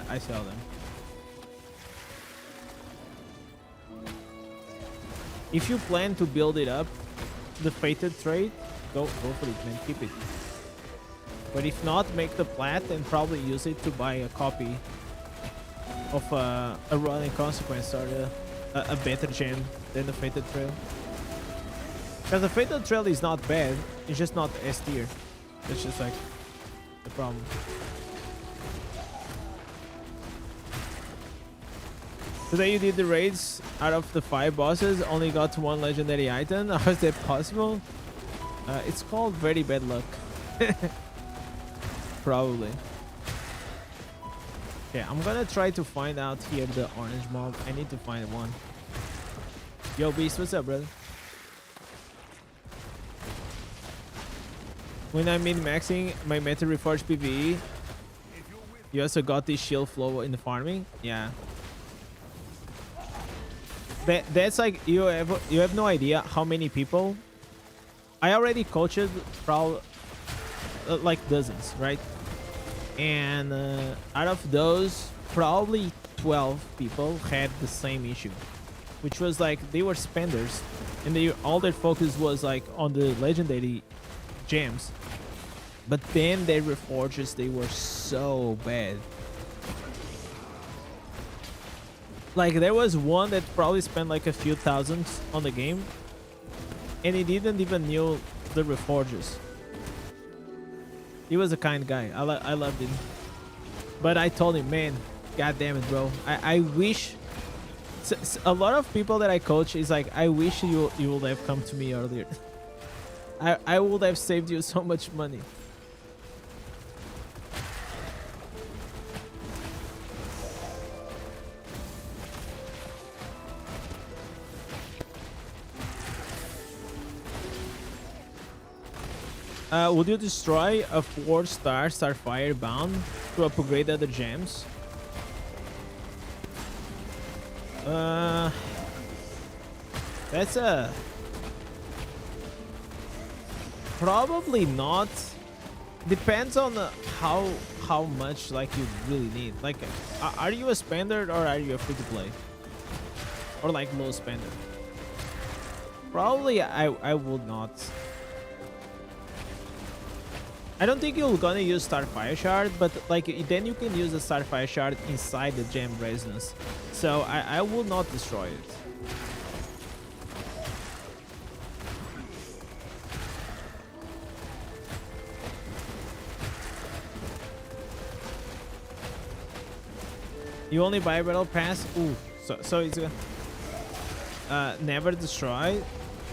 I sell them. If you plan to build it up, the Fated trade, go for it, man. Keep it. But if not, make the plat and probably use it to buy a copy of a running consequence or a better gem than the Fated Trail. Because the Fated Trail is not bad, it's just not S tier. That's just like the problem. Today you did the raids. Out of the 5 bosses, only got 1 legendary item. How is that possible? It's called very bad luck. Probably. Okay, I'm gonna try to find out here the orange mob. I need to find one. Yo, Beast, what's up, brother? When I'm min-maxing my Meta Reforged PvE, you also got this shield flow in the farming. Yeah. That's like, you have no idea how many people. I already coached probably like dozens, right? And out of those, probably 12 people had the same issue, which was like they were spenders, and all their focus was like on the legendary gems. But then their reforges, they were so bad. Like, there was one that probably spent like a few thousands on the game, and he didn't even knew the reforges. He was a kind guy. I loved him. But I told him, man, god damn it, bro. I wish... a lot of people that I coach is like, I wish you would have come to me earlier. I would have saved you so much money. Would you destroy a 4-star Starfire bound to upgrade other gems? That's a... probably not. Depends on how much like you really need. Like, are you a spender or are you a free to play? Or like low spender? Probably I would not. I don't think you're gonna use Starfire Shard, but like then you can use the Starfire Shard inside the gem resonance. So I will not destroy it. You only buy Battle Pass? Ooh, so it's never destroy.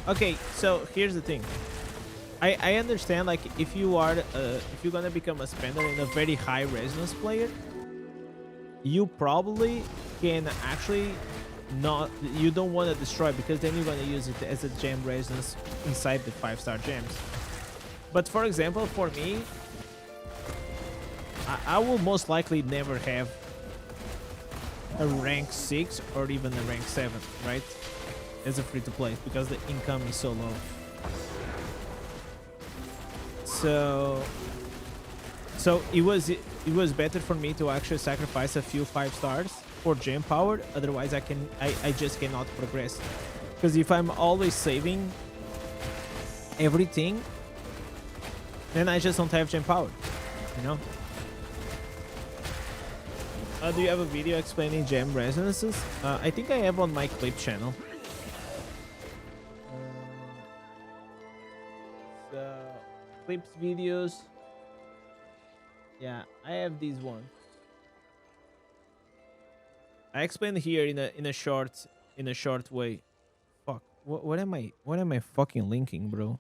Okay, so here's the thing. I understand, like, if you're gonna become a spender and a very high resonance player, you probably can actually not, you don't want to destroy, because then you're gonna use it as a gem resonance inside the 5-star gems. But for example, for me, I will most likely never have a rank 6 or even a rank 7, right, as a free to play, because the income is so low. So it was better for me to actually sacrifice a few 5 stars for gem power. Otherwise, I just cannot progress. Because if I'm always saving everything, then I just don't have gem power. You know. Do you have a video explaining gem resonances? I think I have on my clip channel. Clips, videos. Yeah, I have these one. I explained here in a short way. Fuck. What am I fucking linking, bro?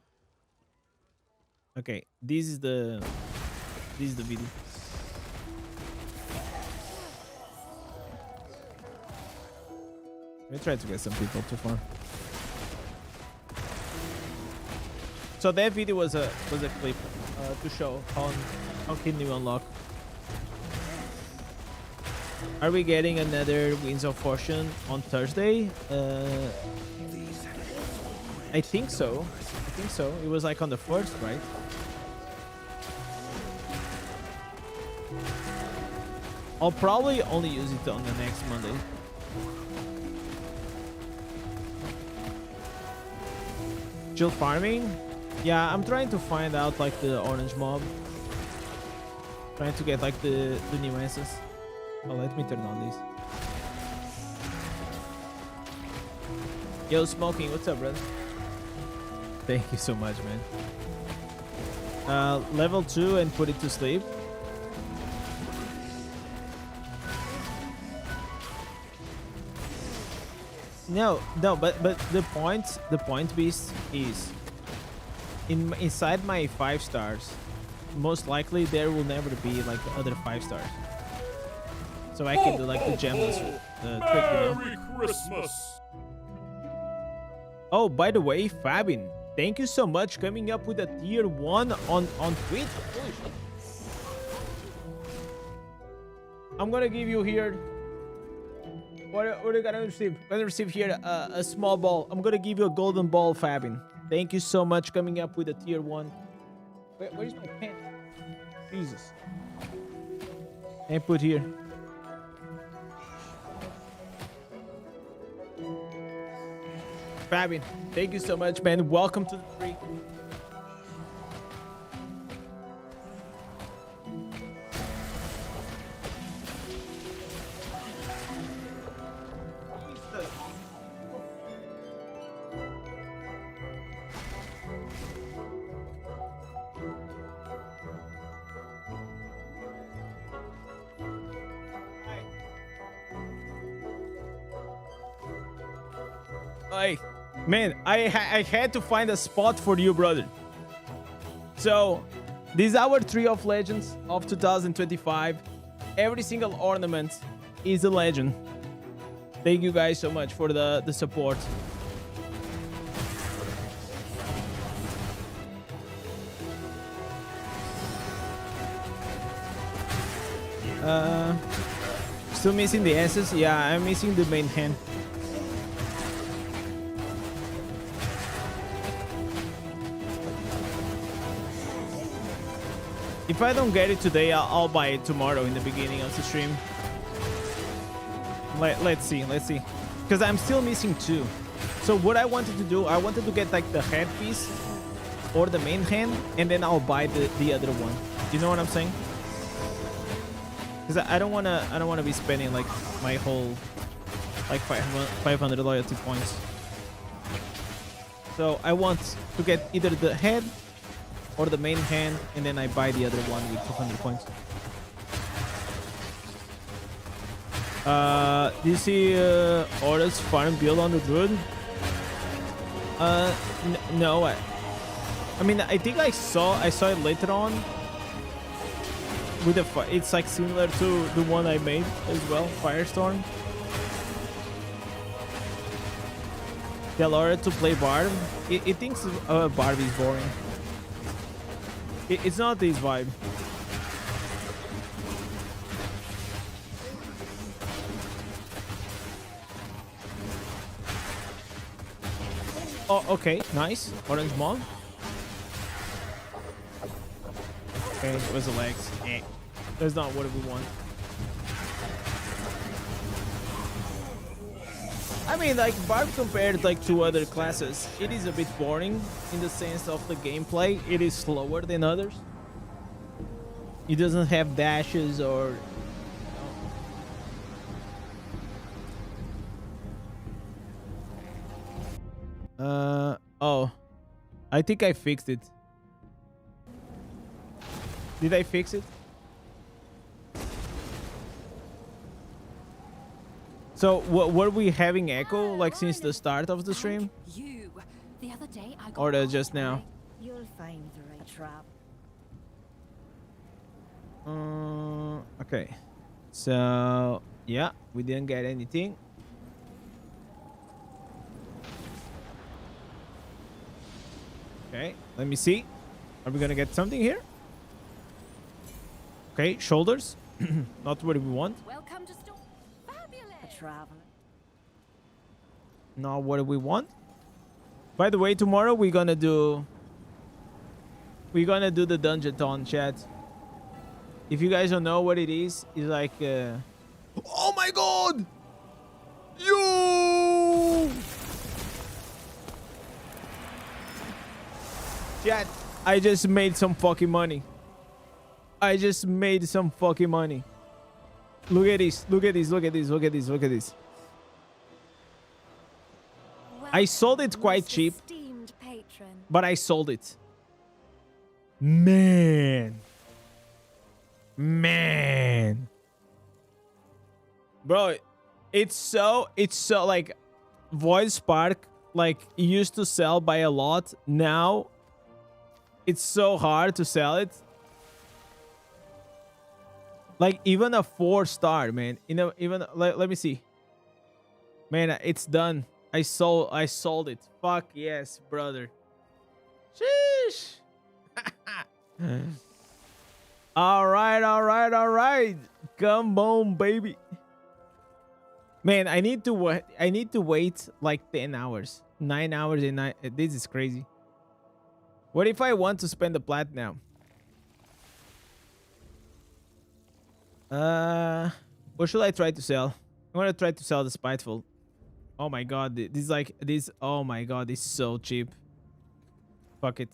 Okay, this is the video. Let me try to get some people to farm. So that video was a clip to show on how can you unlock. Are we getting another Winds of Fortune on Thursday? I think so. I think so. It was like on the 1st, right? I'll probably only use it on the next Monday. Chill farming? Yeah, I'm trying to find out like the orange mob. Trying to get like the nuances. Oh, let me turn on these. Yo, Smoking, what's up, brother? Thank you so much, man. Level 2 and put it to sleep. No, but the point, Beast, is inside my 5 stars. Most likely there will never be like the other 5 stars. So I can do like the gemless trick, you know? Merry Christmas! Oh, by the way, Fabin, thank you so much coming up with a tier 1 on Twitch. Holy shit. I'm gonna give you here. What are you gonna receive? I'm gonna receive here a small ball. I'm gonna give you a golden ball, Fabin. Thank you so much coming up with a tier 1. Where's my pen? Jesus. And put here. Fabin, thank you so much, man. Welcome to the tree. Hey, man, I had to find a spot for you, brother. So, this is our Tree of Legends of 2025. Every single ornament is a legend. Thank you guys so much for the support. Still missing the S's? Yeah, I'm missing the main hand. If I don't get it today, I'll buy it tomorrow in the beginning of the stream. Let's see. Because I'm still missing 2. So what I wanted to do, I wanted to get like the headpiece or the main hand, and then I'll buy the other one. You know what I'm saying? Because I don't wanna be spending like my whole like 500 loyalty points. So I want to get either the head or the main hand, and then I buy the other one with 200 points. Do you see Aura's farm build on the druid? No. I mean, I think I saw it later on. With it's like similar to the one I made as well, Firestorm. Tell Aura to play Barb. It thinks Barb is boring. It's not this vibe. Oh, okay, nice. Orange Mog. Okay, where's the legs? Eh. That's not what we want. I mean, like, Barb compared like to other classes, it is a bit boring in the sense of the gameplay. It is slower than others. It doesn't have dashes or... Oh. I think I fixed it. Did I fix it? So, were we having echo, like, since the start of the stream? You. The other day I got Or just now? You'll find the right trap. Okay. So, yeah, we didn't get anything. Okay, let me see. Are we gonna get something here? Okay, shoulders. Not what we want. Welcome to store. A Fabulous. traveler. Not what we want. By the way, tomorrow we're gonna do the dungeon chat. If you guys don't know what it is, it's like oh my god! Yo! Chat, I just made some fucking money. I just made some fucking money. Look at this. Look at this. Look at this. Look at this. Look at this. I sold it quite Most cheap, esteemed patron. but I sold it. Man. Man. Bro, it's so like Void Spark like used to sell by a lot. Now it's so hard to sell it. Like even a 4-star, man. You know, even let me see. Man, it's done. I sold it. Fuck yes, brother. Sheesh. All right, all right, all right. Come on, baby. Man, I need to wait like 10 hours. 9 hours and this is crazy. What if I want to spend the plat now? What should I try to sell? I'm gonna try to sell the Spiteful. Oh my god, this is like this. Oh my god, this is so cheap. Fuck it.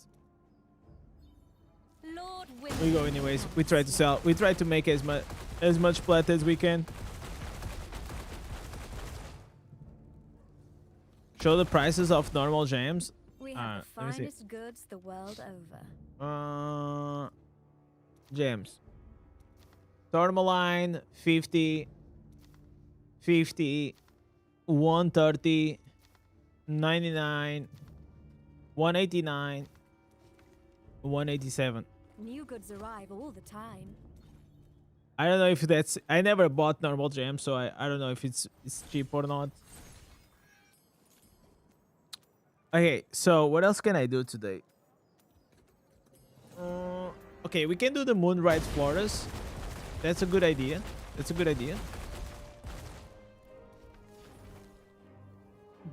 Lord We go anyways. We try to sell. We try to make as much plat as we can. Show the prices of normal gems. We have the let me see. finest goods the world over. Gems. Tourmaline 50, 50, 130, 99, 189, 187. New goods arrive all the time. I don't know if that's... I never bought normal gems, so I don't know if it's cheap or not. Okay, so what else can I do today? Okay, we can do the Moonrise Forest. That's a good idea. That's a good idea.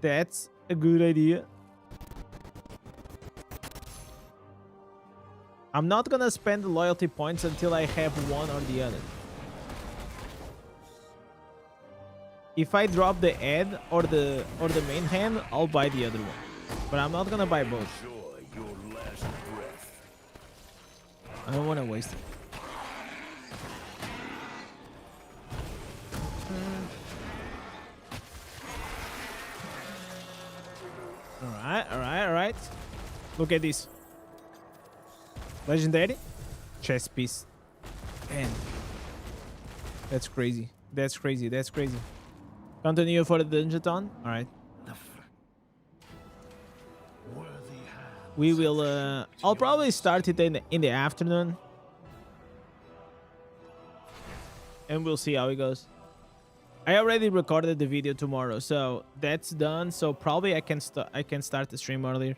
That's a good idea. I'm not gonna spend the loyalty points until I have one or the other. If I drop the ad or the main hand, I'll buy the other one. But I'm not gonna buy both. Enjoy your last breath. I don't want to waste it. All right. Look at this. Legendary chess piece. Man, that's crazy. That's crazy. That's crazy. Continue for the dungeon. All right. We will. I'll probably start it in the afternoon, and we'll see how it goes. I already recorded the video tomorrow, so that's done. So probably I can start the stream earlier.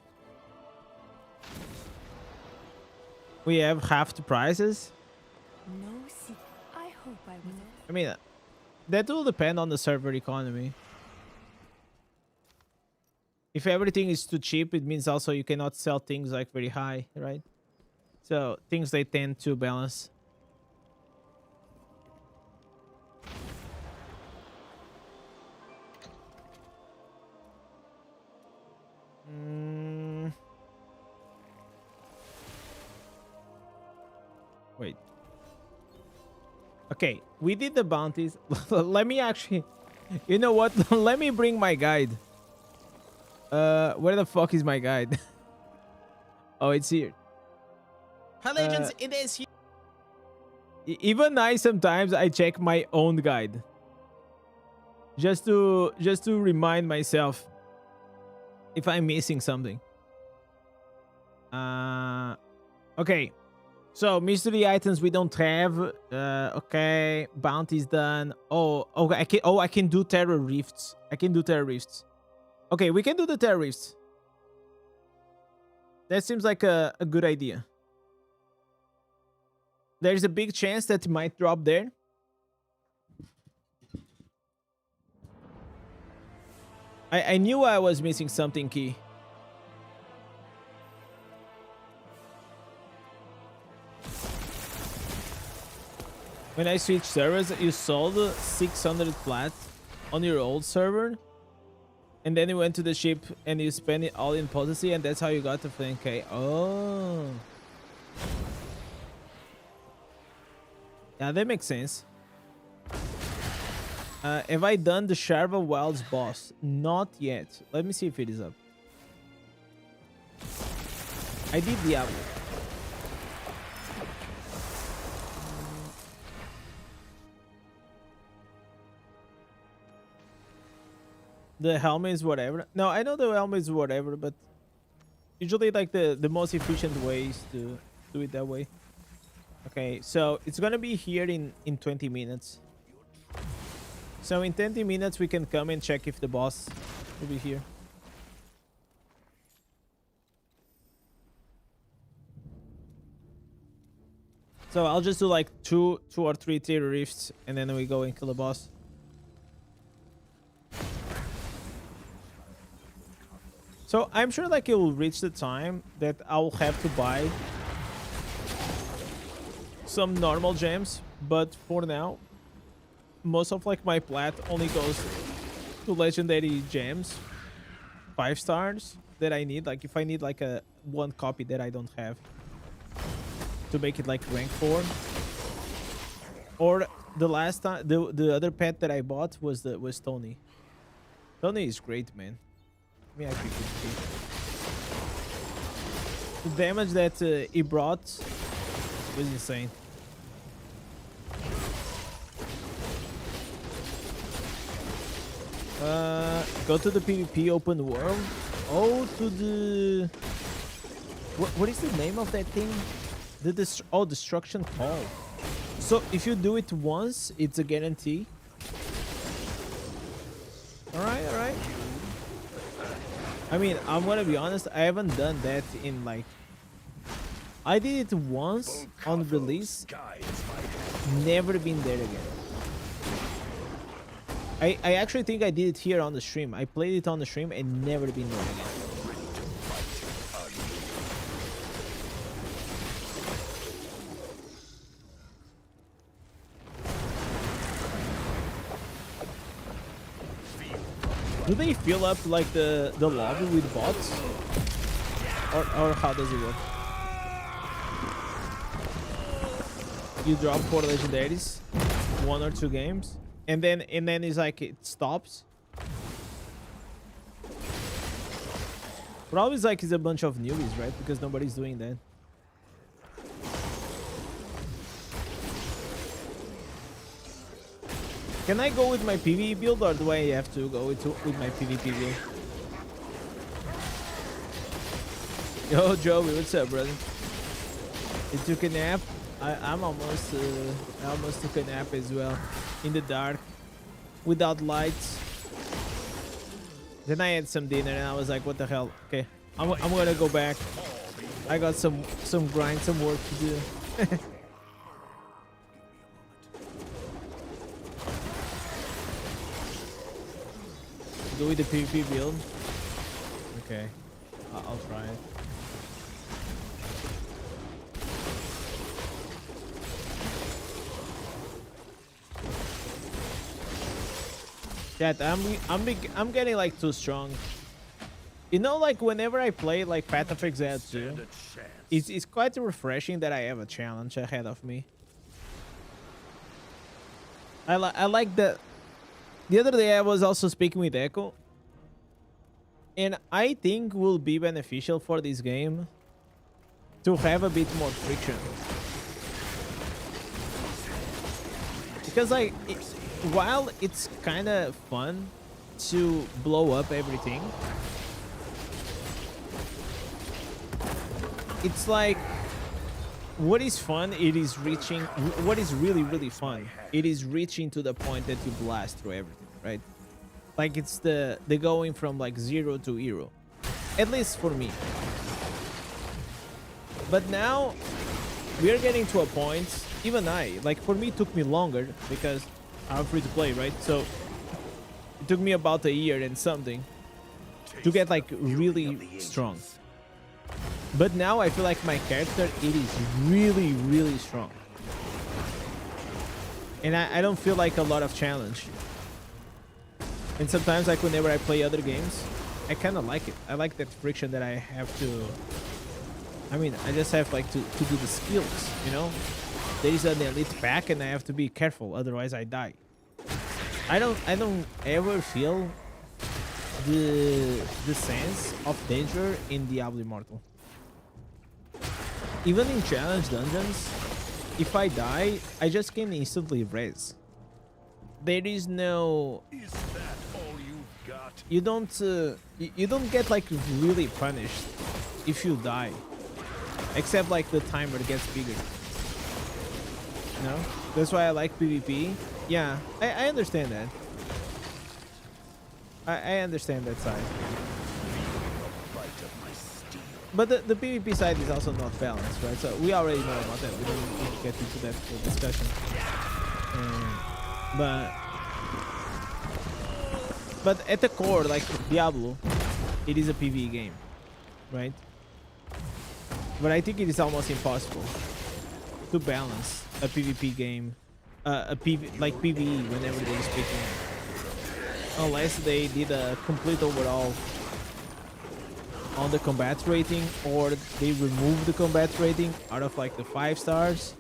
We have half the prices. No secret. I hope I was. I mean, that will depend on the server economy. If everything is too cheap, it means also you cannot sell things like very high, right? So things they tend to balance. Wait. Okay, we did the bounties. Let me actually... You know what? Let me bring my guide. Where the fuck is my guide? Oh, it's here. Hi, Legends. It is here. Even I sometimes I check my own guide. Just to remind myself if I'm missing something. Okay. So mystery items we don't have. Okay, bounties done. Oh, okay. I can do terror rifts. Okay, we can do the terror rifts. That seems like a good idea. There's a big chance that it might drop there. I knew I was missing something key. When I switched servers, you sold 600 flat on your old server, and then you went to the ship and you spent it all in potency, and that's how you got to 10k. Oh. Yeah, that makes sense. Have I done the Sharva Wilds boss? Not yet. Let me see if it is up. I did Diablo. The helmet is whatever. No, I know the helmet is whatever, but usually like the most efficient way is to do it that way. Okay, so it's gonna be here in 20 minutes. So in 20 minutes we can come and check if the boss will be here. So I'll just do like two or three tier rifts, and then we go and kill the boss. So I'm sure like it will reach the time that I'll have to buy some normal gems, but for now most of like my plat only goes to legendary gems, 5 stars that I need. Like if I need like a one copy that I don't have to make it like rank 4, or the last time the other pet that I bought was Tony. Tony is great, man. Let me actually quickly. The damage that he brought was insane. Go to the PvP open world. Oh, to the... What is the name of that thing? Destruction Call. So if you do it once, it's a guarantee. Alright, alright. I mean, I'm gonna be honest, I haven't done that in like... I did it once on release. Never been there again. I actually think I did it here on the stream. I played it on the stream and never been there again. Do they fill up like the lobby with bots? Or how does it work? You drop 4 legendaries, 1 or 2 games, and then it's like it stops. Probably like it's a bunch of newbies, right? Because nobody's doing that. Can I go with my PvE build, or do I have to go with my PvP build? Yo, Joey, what's up, brother? You took a nap? I almost took a nap as well, in the dark, without lights. Then I had some dinner and I was like, what the hell? Okay, I'm gonna go back. I got some grind, some work to do. Go with the PvP build. Okay, I'll try it. Chat, I'm getting like too strong. You know, like whenever I play like Path of Exile 2, it's quite refreshing that I have a challenge ahead of me. I like the other day I was also speaking with Echo, and I think will be beneficial for this game to have a bit more friction, because like while it's kind of fun to blow up everything, it's like what is fun, it is reaching, what is really fun, it is reaching to the point that you blast through everything, right? Like it's the going from like 0 to hero, at least for me. But now we are getting to a point, even like for me it took me longer because I'm free to play, right? So it took me about a year and something to get like really strong. But now I feel like my character, it is really, really strong. And I don't feel like a lot of challenge. And sometimes, like whenever I play other games, I kind of like it. I like that friction that I have to... I mean, I just have like to do the skills, you know? There is an elite pack and I have to be careful, otherwise I die. I don't ever feel the sense of danger in Diablo Immortal. Even in challenge dungeons, if I die, I just can instantly res. There is no... Is that all you've got? You don't get like really punished if you die, except like the timer gets bigger. You know, that's why I like PvP. Yeah, I understand that. I understand that side. But the PvP side is also not balanced, right? So we already know about that. We don't need to get into that discussion. But at the core, like Diablo, it is a PvE game, right? But I think it is almost impossible to balance a PvP game, like PvE when everybody is speaking, unless they did a complete overhaul on the combat rating, or they remove the combat rating out of like the 5 stars.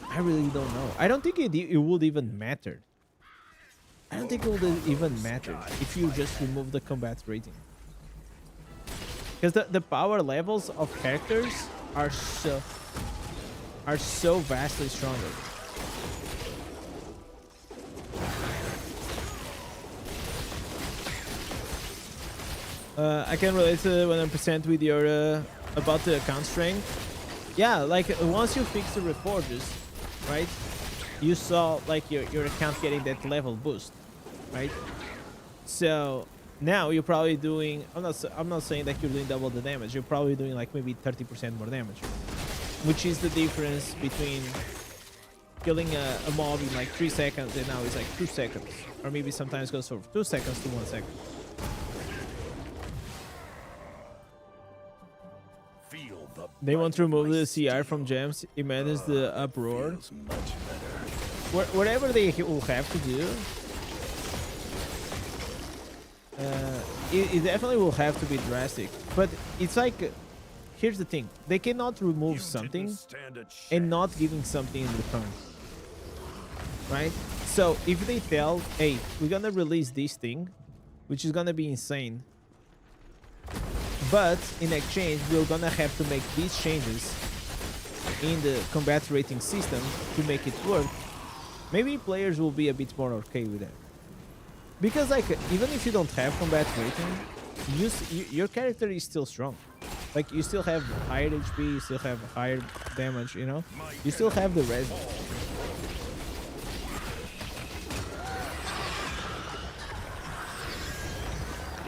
I really don't know. I don't think it would even matter. I don't think it would even matter if you just remove the combat rating, because the power levels of characters are so vastly stronger. I can relate to 100% with your about the account strength. Yeah, like once you fix the reforges, right? You saw like your account getting that level boost, right? So now you're probably doing... I'm not saying that you're doing double the damage. You're probably doing like maybe 30% more damage, which is the difference between killing a mob in like 3 seconds and now it's like 2 seconds, or maybe sometimes goes from 2 seconds to 1 second. They want to remove the CR from gems. Imagine the uproar. Whatever they will have to do, it definitely will have to be drastic. But it's like, here's the thing: they cannot remove something and not giving something in return, right? So if they tell, hey, we're gonna release this thing, which is gonna be insane, but in exchange we're gonna have to make these changes in the combat rating system to make it work, maybe players will be a bit more okay with that. Because like, even if you don't have combat rating, your character is still strong. Like, you still have higher HP, you still have higher damage, you know? You still have the res.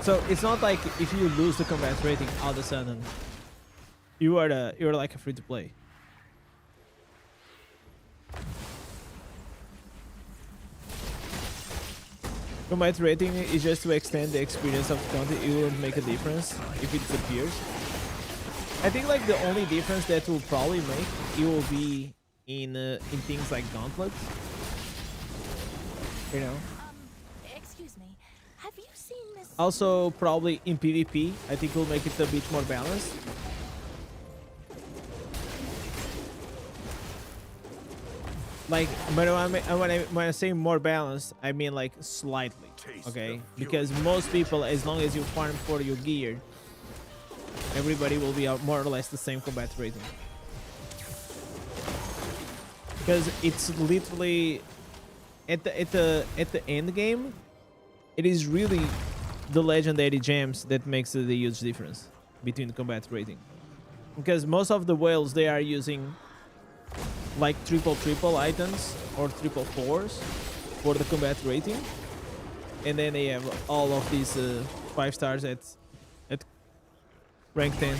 So it's not like if you lose the combat rating, all of a sudden you're like a free to play. Combat rating is just to extend the experience of content. It won't make a difference if it disappears. I think like the only difference that will probably make it will be in things like gauntlets. You know. Excuse me. Have you seen Miss? Also, probably in PvP, I think we'll make it a bit more balanced. Like, but when I say more balanced, I mean like slightly, okay? Because most people, as long as you farm for your gear, everybody will be more or less the same combat rating. Because it's literally at the end game, it is really the legendary gems that makes the huge difference between the combat rating. Because most of the whales, they are using like triple items or triple 4s for the combat rating, and then they have all of these 5 stars at rank 10.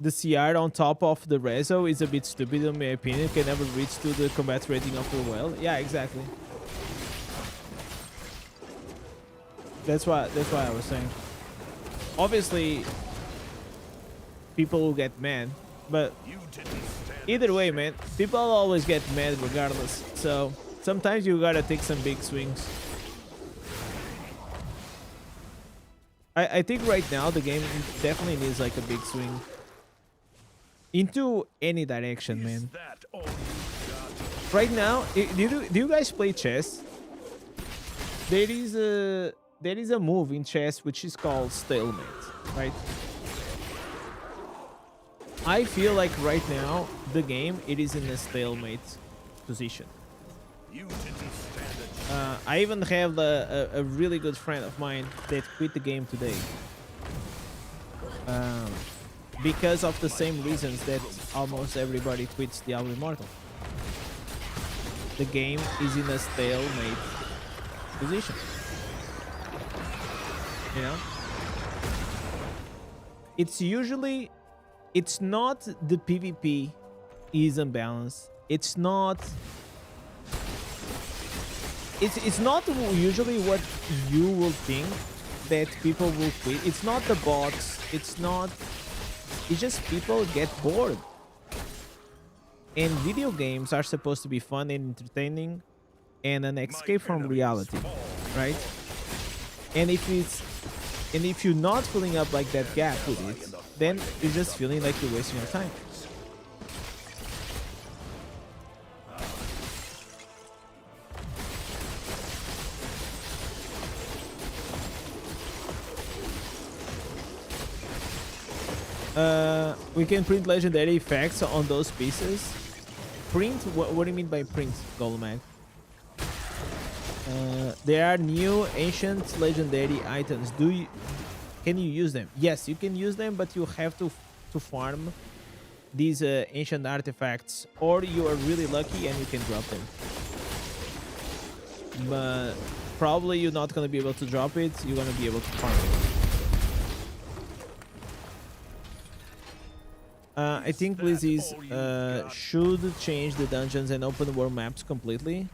the CR on top of the reso is a bit stupid in my opinion. Can never reach to the combat rating of the well. Yeah, exactly. That's why I was saying. Obviously, people will get mad, but either way, man, people always get mad regardless. So sometimes you gotta take some big swings. I think right now the game definitely needs like a big swing into any direction, man. Right now, do you guys play chess? There is a move in chess which is called stalemate, right? I feel like right now the game it is in a stalemate position. I even have a really good friend of mine that quit the game today because of the same reasons that almost everybody quits Diablo Immortal. The game is in a stalemate position. You know, it's not the PvP is unbalanced. It's not usually what you will think that people will quit. It's not the bots. It's just people get bored. And video games are supposed to be fun and entertaining and an escape from reality, right? And if you're not filling up like that gap with it, then you're just feeling like you're wasting your time. We can print legendary effects on those pieces. Print? What do you mean by print, Golomag? There are new ancient legendary items. Can you use them? Yes, you can use them, but you have to farm these ancient artifacts, or you are really lucky and you can drop them. But probably you're not gonna be able to drop it. You're gonna be able to farm it. I think Blizzies should change the dungeons and open world maps completely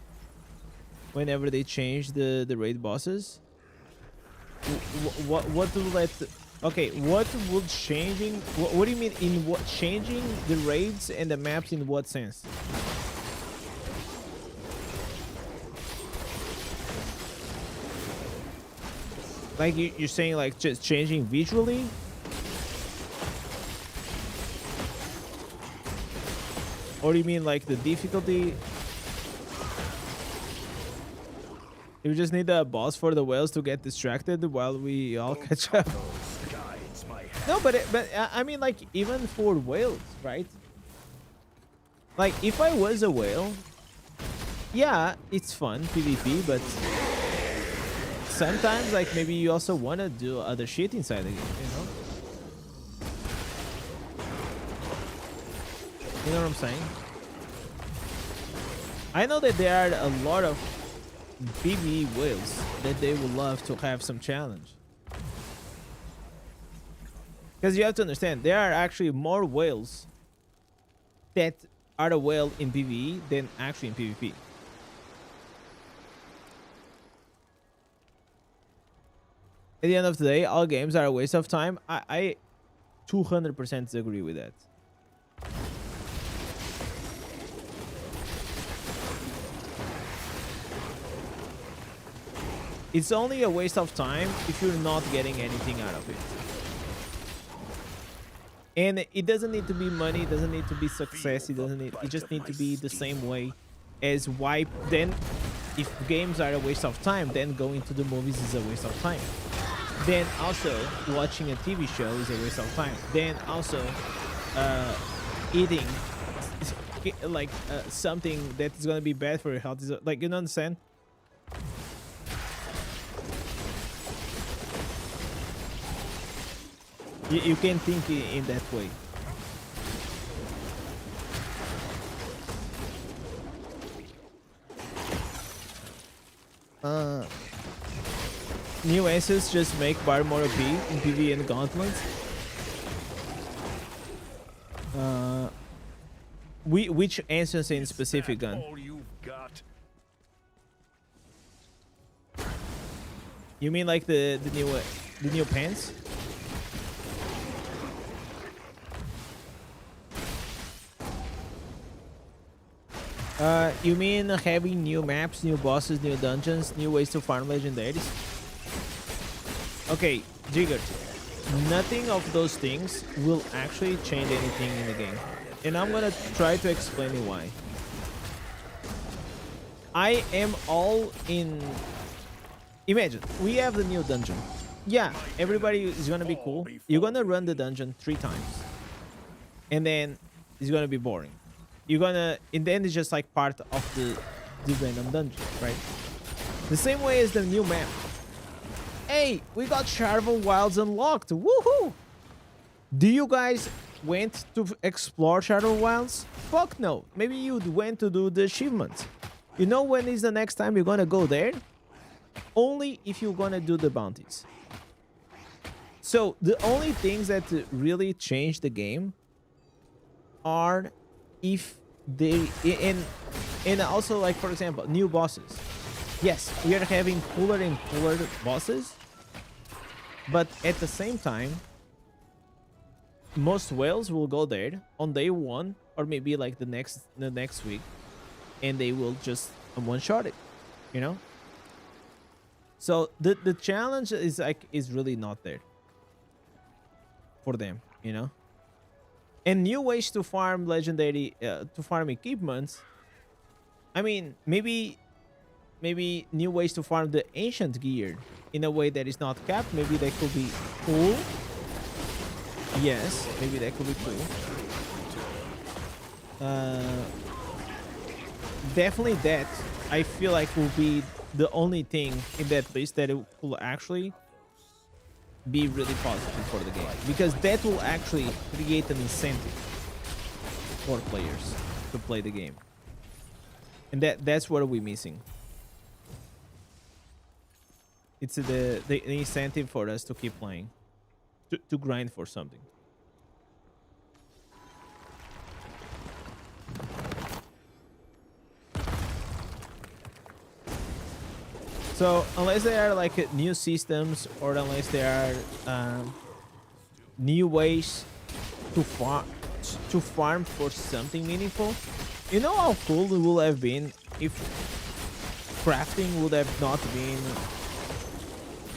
whenever they change the raid bosses. What would let? Okay, what would changing? What do you mean in what changing the raids and the maps in what sense? Like you're saying like just changing visually? Or do you mean like the difficulty? You just need a boss for the whales to get distracted while we all catch up. No, but I mean like even for whales, right? Like if I was a whale, yeah, it's fun PvP, but sometimes like maybe you also want to do other shit inside the game, you know? You know what I'm saying? I know that there are a lot of PvE whales that they would love to have some challenge. Because you have to understand, there are actually more whales that are a whale in PvE than actually in PvP. At the end of the day, all games are a waste of time. I 200% agree with that. It's only a waste of time if you're not getting anything out of it. And it doesn't need to be money, it doesn't need to be success, it just need to be the same way as why then if games are a waste of time, then going to the movies is a waste of time. Then also watching a TV show is a waste of time. Then also eating like something that is gonna be bad for your health is like, you know, understand? You can think in that way. New answers just make Bar more OP in PvE and Gauntlets. Which instance in specific That gun? all you've got? You mean like the new pants? You mean having new maps, new bosses, new dungeons, new ways to farm legendaries? Okay, Jigger. Nothing of those things will actually change anything in the game. And I'm gonna try to explain you why. I am all in... Imagine, we have the new dungeon. Yeah, everybody is gonna be cool. You're gonna run the dungeon 3 times. And then it's gonna be boring. You're gonna... And then it's just like part of the random dungeon, right? The same way as the new map. Hey, we got Charvel Wilds unlocked. Woohoo! Do you guys went to explore Charvel Wilds? Fuck no. Maybe you went to do the achievements. You know when is the next time you're gonna go there? Only if you're gonna do the bounties. So the only things that really change the game are if they... And also, like, for example, new bosses. Yes, we are having cooler and cooler bosses. But at the same time, most whales will go there on day 1 or maybe like the next week, and they will just one-shot it, you know? So the challenge is really not there for them, you know? And new ways to farm legendary to farm equipments. I mean, maybe new ways to farm the ancient gear in a way that is not capped. Maybe that could be cool. Yes, maybe that could be cool. Definitely that, I feel like, will be the only thing in that list that it will actually be really positive for the game. Because that will actually create an incentive for players to play the game. And that's what we're missing. It's the incentive for us to keep playing, to grind for something. So unless they are like new systems, or unless there are new ways to farm for something meaningful, you know how cool it would have been if crafting would have not been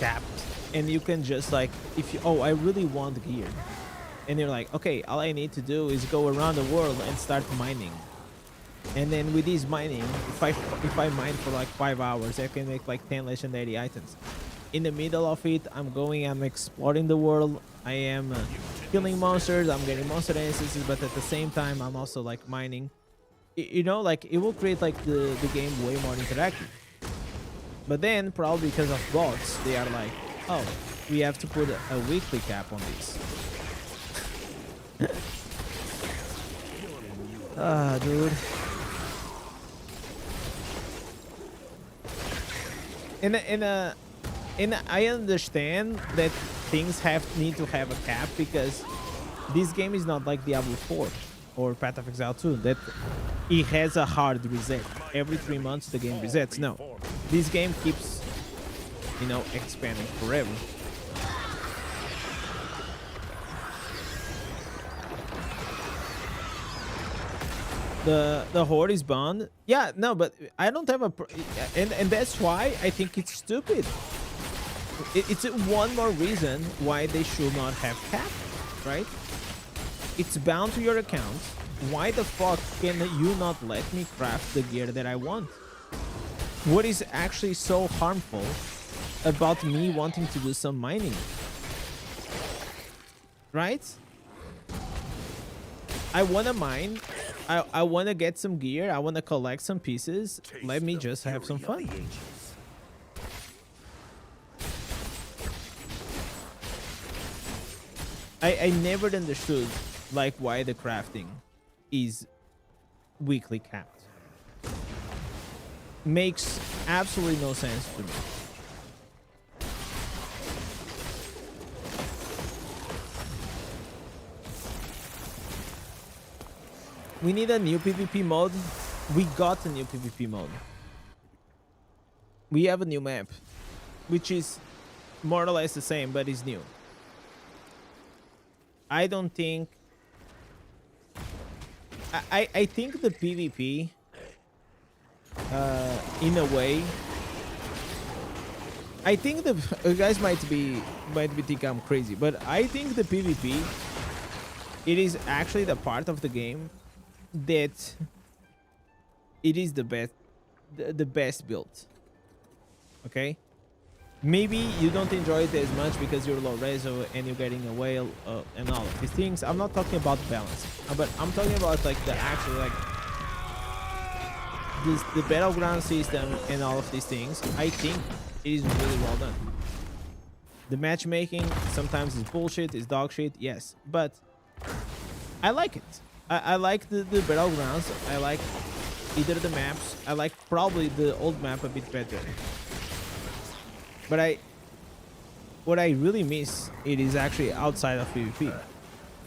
capped, and you can just like, if you, oh, I really want gear, and you're like, okay, all I need to do is go around the world and start mining, and then with this mining, if I mine for like 5 hours, I can make like 10 legendary items. In the middle of it, I'm exploring the world, I am killing monsters, I'm getting monster instances, but at the same time I'm also like mining. You know, like, it will create like the game way more interactive. But then, probably because of bots, they are like, oh, we have to put a weekly cap on this. Ah, dude. And I understand that things need to have a cap, because this game is not like Diablo 4 or Path of Exile 2, that it has a hard reset. Every 3 months the game resets. No. This game keeps, you know, expanding forever. The horde is bound. Yeah, no, but I don't have a... And that's why I think it's stupid. It's one more reason why they should not have cap, right? It's bound to your account. Why the fuck can you not let me craft the gear that I want? What is actually so harmful about me wanting to do some mining? Right? I want to mine. I want to get some gear. I want to collect some pieces. Let me just have some fun. I never understood like why the crafting is weekly capped. Makes absolutely no sense to me. We need a new PvP mode. We got a new PvP mode. We have a new map, which is more or less the same, but it's new. I don't think... I think the PvP, in a way... I think the... You guys might be thinking I'm crazy, but I think the PvP, it is actually the part of the game that it is the best built. Okay, maybe you don't enjoy it as much because you're low reso and you're getting a whale and all of these things. I'm not talking about balance, but I'm talking about like the actual like the battleground system and all of these things. I think it is really well done. The matchmaking sometimes is bullshit, is dog shit, yes, but I like it. I like the battlegrounds. I like either the maps. I like probably the old map a bit better. But what I really miss, it is actually outside of PvP.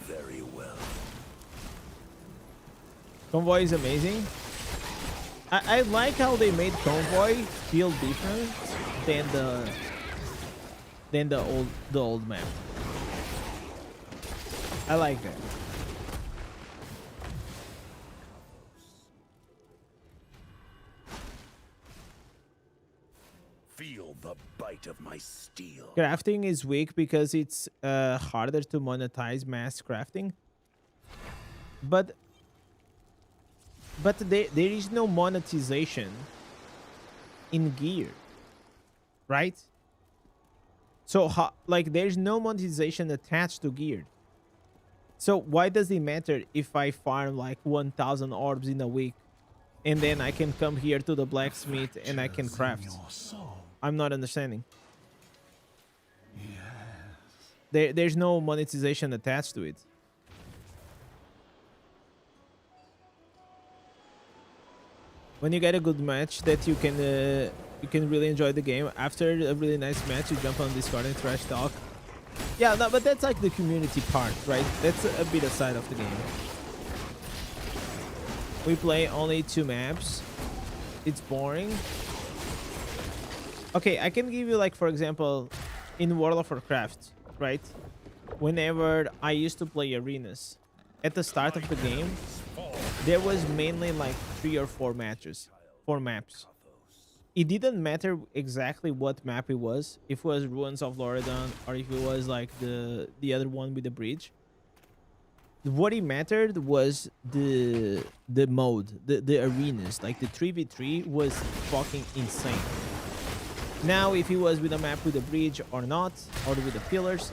Very well. Convoy is amazing. I like how they made Convoy feel different than the old map. I like that. Feel the bite of my steel. Crafting is weak because it's harder to monetize mass crafting. But there is no monetization in gear, right? So like there's no monetization attached to gear. So why does it matter if I farm like 1,000 orbs in a week and then I can come here to the blacksmith and I can craft? I'm not understanding. There's no monetization attached to it. When you get a good match that you can really enjoy the game. After a really nice match, you jump on Discord and trash talk. Yeah, no, but that's like the community part, right? That's a bit aside of the game. We play only 2 maps. It's boring. Okay, I can give you like, for example, in World of Warcraft, right? Whenever I used to play arenas, at the start of the game, there was mainly like 3 or 4 matches, 4 maps. It didn't matter exactly what map it was, if it was Ruins of Loredan or if it was like the other one with the bridge. What it mattered was the mode, the arenas, like the 3v3 was fucking insane. Now, if it was with a map with a bridge or not, or with the pillars,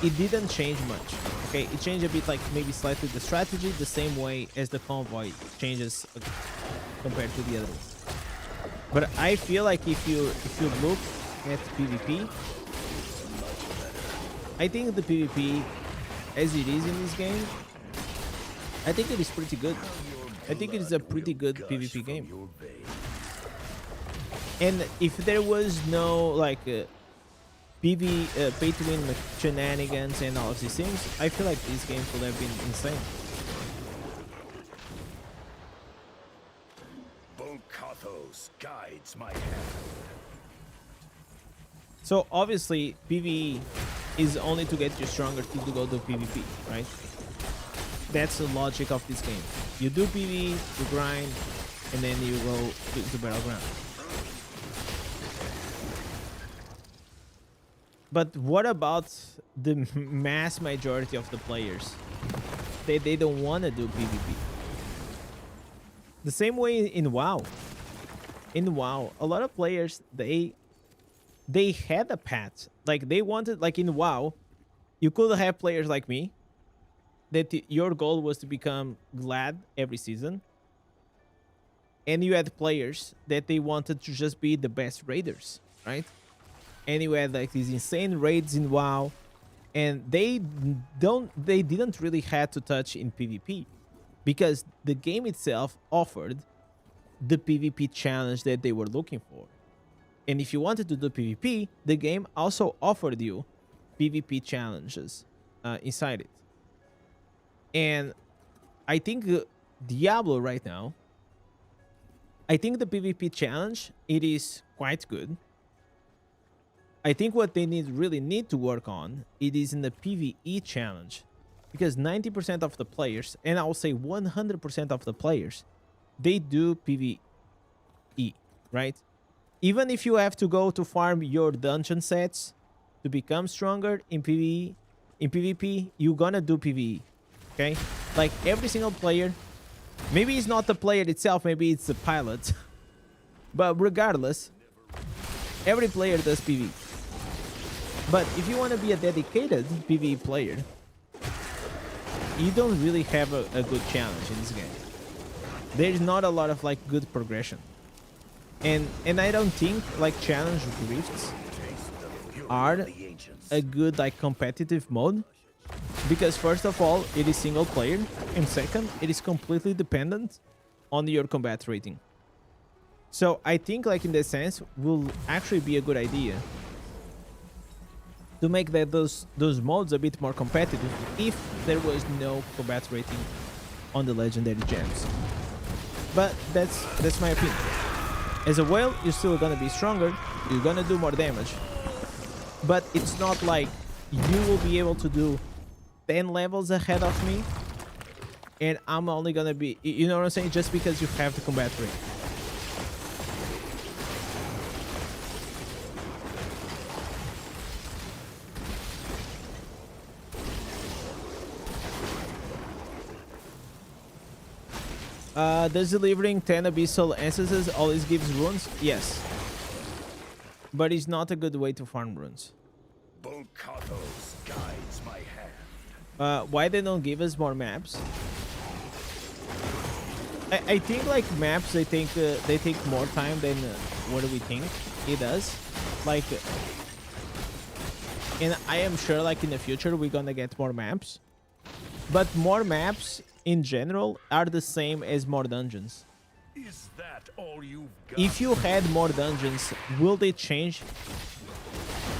it didn't change much. Okay, it changed a bit, like maybe slightly the strategy, the same way as the convoy changes compared to the other ones. But I feel like if you look at PvP, I think the PvP as it is in this game, I think it is pretty good. I think it is a pretty good PvP game. And if there was no like pay to win shenanigans and all of these things, I feel like this game could have been insane. Volkathos guides my hand. So obviously PvE is only to get you stronger to go to PvP, right? That's the logic of this game. You do PvE, you grind, and then you go to Battleground. But what about the mass majority of the players? They don't want to do PvP. The same way in WoW. In WoW, a lot of players, they had a path. Like they wanted, like in WoW, you could have players like me that your goal was to become Glad every season. And you had players that they wanted to just be the best raiders, right? And you had like these insane raids in WoW, and they didn't really have to touch in PvP because the game itself offered the PvP challenge that they were looking for. And if you wanted to do PvP, the game also offered you PvP challenges inside it. And I think Diablo right now, I think the PvP challenge, it is quite good. I think what they really need to work on, it is in the PvE challenge. Because 90% of the players, and I'll say 100% of the players, they do PvE, right? Even if you have to go to farm your dungeon sets to become stronger in PvE, in PvP, you're gonna do PvE, okay? Like every single player, maybe it's not the player itself, maybe it's the pilot. But regardless, every player does PvE. But if you want to be a dedicated PvE player, you don't really have a good challenge in this game. There's not a lot of like good progression. And I don't think like challenge rifts are a good like competitive mode, because first of all, it is single player, and second, it is completely dependent on your combat rating. So I think like in that sense will actually be a good idea to make that those modes a bit more competitive if there was no combat rating on the legendary gems. But that's my opinion. As a whale, you're still gonna be stronger, you're gonna do more damage, but it's not like you will be able to do 10 levels ahead of me and I'm only gonna be, you know what I'm saying, just because you have the combat rate. Does delivering 10 abyssal essences always gives runes? Yes. But it's not a good way to farm runes. Volcathos guides my hand. Why they don't give us more maps? I think like maps, they take more time than what do we think it does. Like, and I am sure like in the future we're gonna get more maps. But more maps in general are the same as more dungeons. Is that all you've got? If you had more dungeons, will they change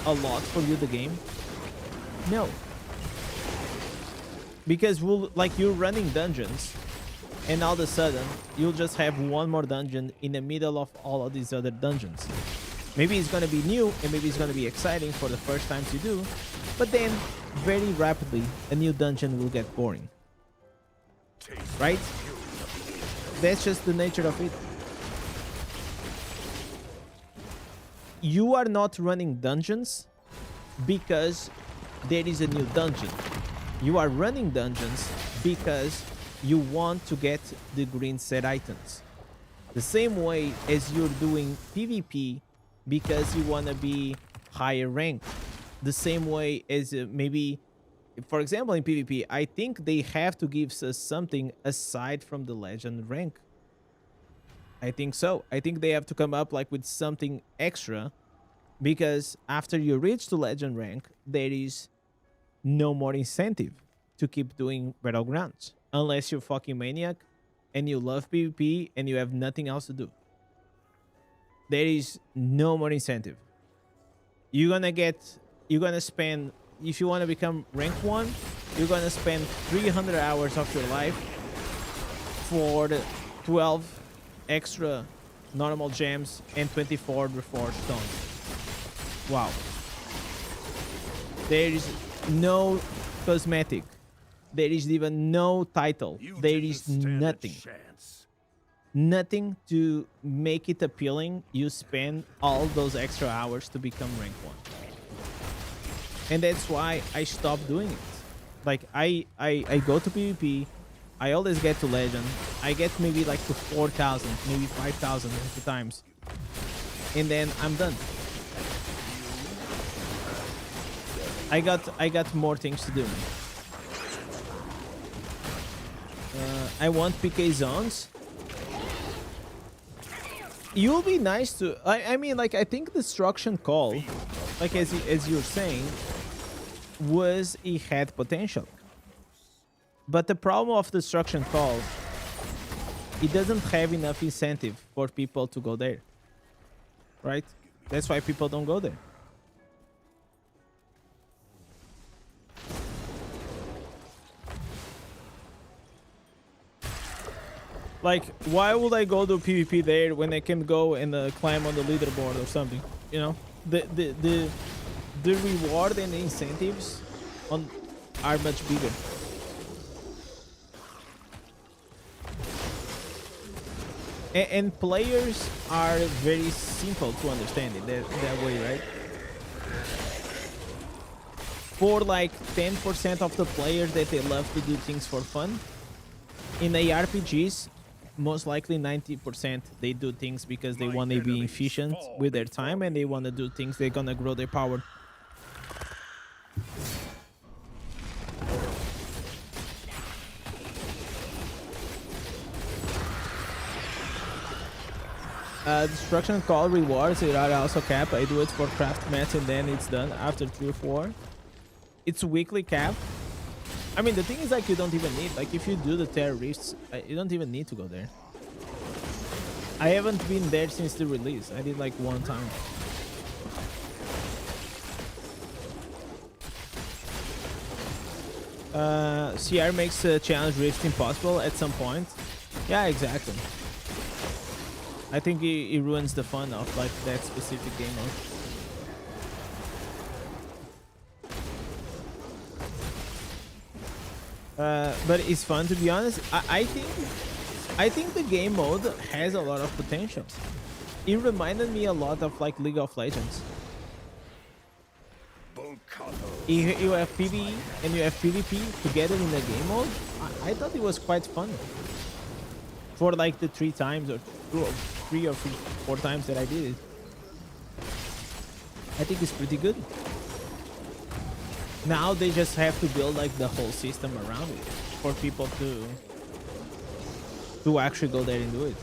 a lot for you the game? No. Because like you're running dungeons and all of a sudden you'll just have one more dungeon in the middle of all of these other dungeons. Maybe it's gonna be new and maybe it's gonna be exciting for the first times you do, but then very rapidly a new dungeon will get boring. Right? That's just the nature of it. You are not running dungeons because there is a new dungeon. You are running dungeons because you want to get the green set items. The same way as you're doing PvP because you want to be higher rank. The same way as maybe, for example, in PvP, I think they have to give us something aside from the legend rank. I think so. I think they have to come up like with something extra, because after you reach the legend rank, there is no more incentive to keep doing battlegrounds unless you're fucking maniac and you love PvP and you have nothing else to do. There is no more incentive. You're gonna spend, if you want to become rank 1, you're gonna spend 300 hours of your life for the 12 extra normal gems and 24 reforged stones. Wow. There is no cosmetic. There is even no title. There is nothing. Nothing to make it appealing. You spend all those extra hours to become rank 1. And that's why I stopped doing it. Like I go to PvP, I always get to legend. I get maybe like to 4,000, maybe 5,000 at the times. And then I'm done. I got more things to do. I want PK zones. You'll be nice to, I mean, like, I think destruction call, like as you're saying, it had potential. But the problem of destruction call, it doesn't have enough incentive for people to go there. Right? That's why people don't go there. Like, why would I go do PvP there when I can go and climb on the leaderboard or something? You know, the reward and the incentives are much bigger. And players are very simple to understand it that way, right? For like 10% of the players that they love to do things for fun, in ARPGs, most likely 90% they do things because they want to be efficient with their time and they want to do things they're gonna grow their power. Destruction call rewards are also capped. I do it for craft mats and then it's done after 3 or 4. It's weekly cap. I mean, the thing is, like, you don't even need, like, if you do the terrorists, you don't even need to go there. I haven't been there since the release. I did like 1 time. CR makes challenge rift impossible at some point. Yeah, exactly. I think it ruins the fun of like that specific game mode. But it's fun, to be honest. I think the game mode has a lot of potential. It reminded me a lot of like League of Legends. You have PvE and you have PvP together in the game mode. I thought it was quite fun. For like the 3 times or 3 or 4 times that I did it. I think it's pretty good. Now they just have to build like the whole system around it for people to actually go there and do it.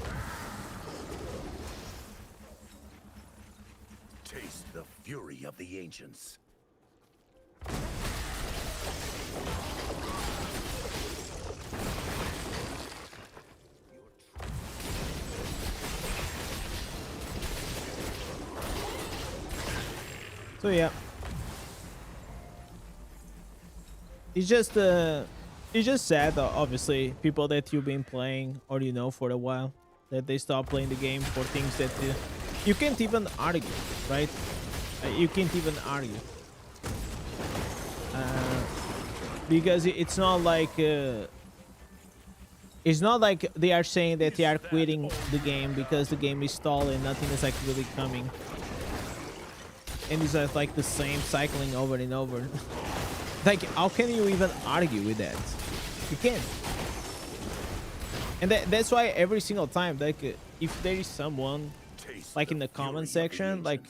Taste the fury of the ancients. So yeah, it's just sad, obviously, people that you've been playing or you know for a while, that they stop playing the game for things that you can't even argue, right? You can't even argue because it's not like they are saying that they are quitting the game because the game is stalled and nothing is like really coming. And it's just like the same cycling over and over. Like, how can you even argue with that? You can't. And that's why every single time, like, if there is someone, like in the comment section, like,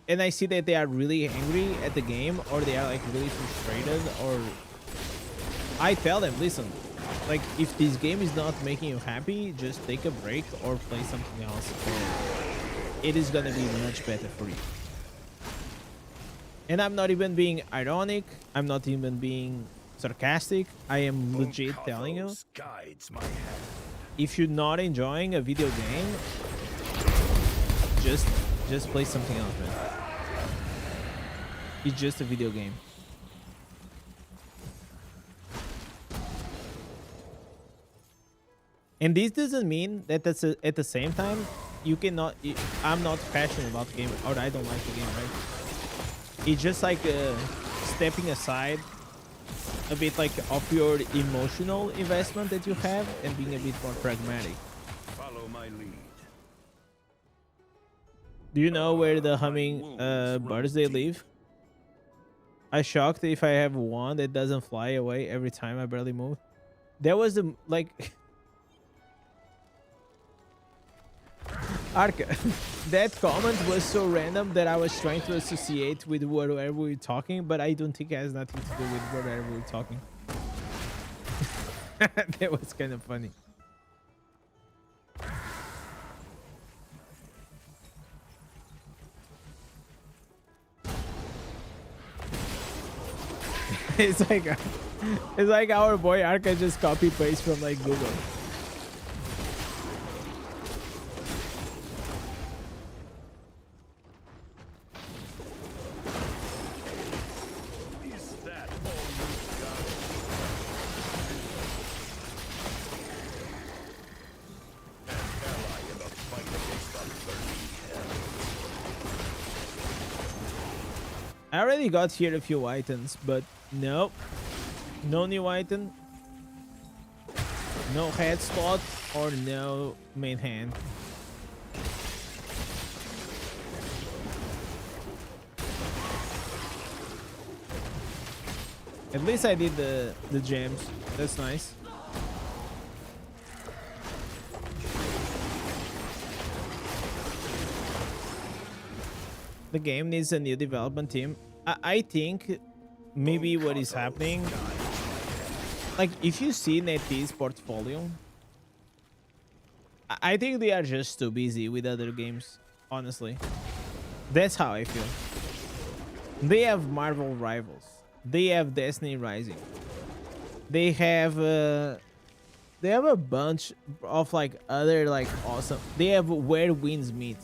and I see that they are really angry at the game or they are like really frustrated, or I tell them, listen, like, if this game is not making you happy, just take a break or play something else. It is gonna be much better for you. And I'm not even being ironic. I'm not even being sarcastic. I am legit telling you. If you're not enjoying a video game, just play something else, man. It's just a video game. And this doesn't mean that at the same time you cannot. I'm not passionate about the game, or I don't like the game, right? It's just like stepping aside a bit, like, of your emotional investment that you have and being a bit more pragmatic. Follow my lead. Do you know where the humming birds they live? I'm shocked if I have one that doesn't fly away every time I barely move. There was the like. Arca, that comment was so random that I was trying to associate with whatever we were talking, but I don't think it has nothing to do with whatever we were talking. That was kind of funny. It's like our boy Arca just copy paste from like Google. I already got here a few items, but nope. No new item. No head spot or no main hand. At least I did the gems. That's nice. The game needs a new development team. I think maybe what is happening, like if you see NetEase's portfolio, I think they are just too busy with other games, honestly. That's how I feel. They have Marvel Rivals. They have Destiny Rising. They have a bunch of like other like awesome. They have Where Winds Meet.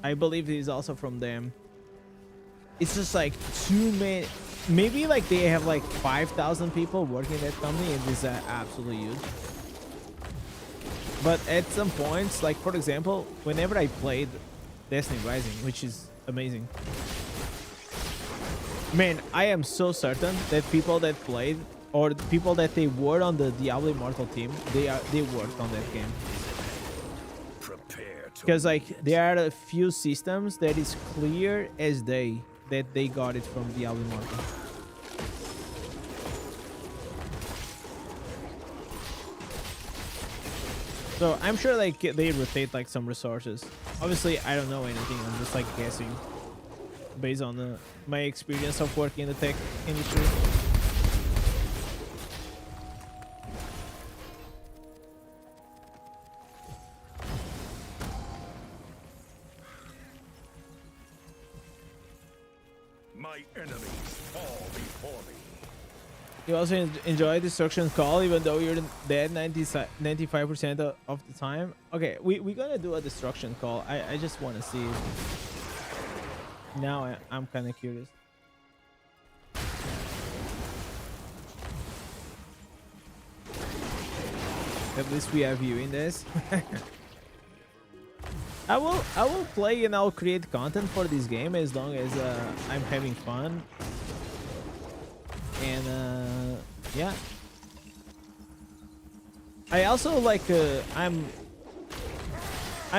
I believe it is also from them. It's just like too many. Maybe like they have like 5,000 people working at that company, and this is absolutely huge. But at some points, like for example, whenever I played Destiny Rising, which is amazing, man, I am so certain that people that played or the people that they were on the Diablo Immortal team, they worked on that game. Because like there are a few systems that is clear as day that they got it from Diablo Immortal. So I'm sure like they rotate like some resources. Obviously, I don't know anything. I'm just like guessing based on my experience of working in the tech industry. My enemies fall before me. You also enjoy Destruction Call even though you're dead 95% of the time. Okay, we're gonna do a Destruction Call. I just want to see it. Now I'm kind of curious. At least we have you in this. I will play and I'll create content for this game as long as I'm having fun. And yeah. I also like I'm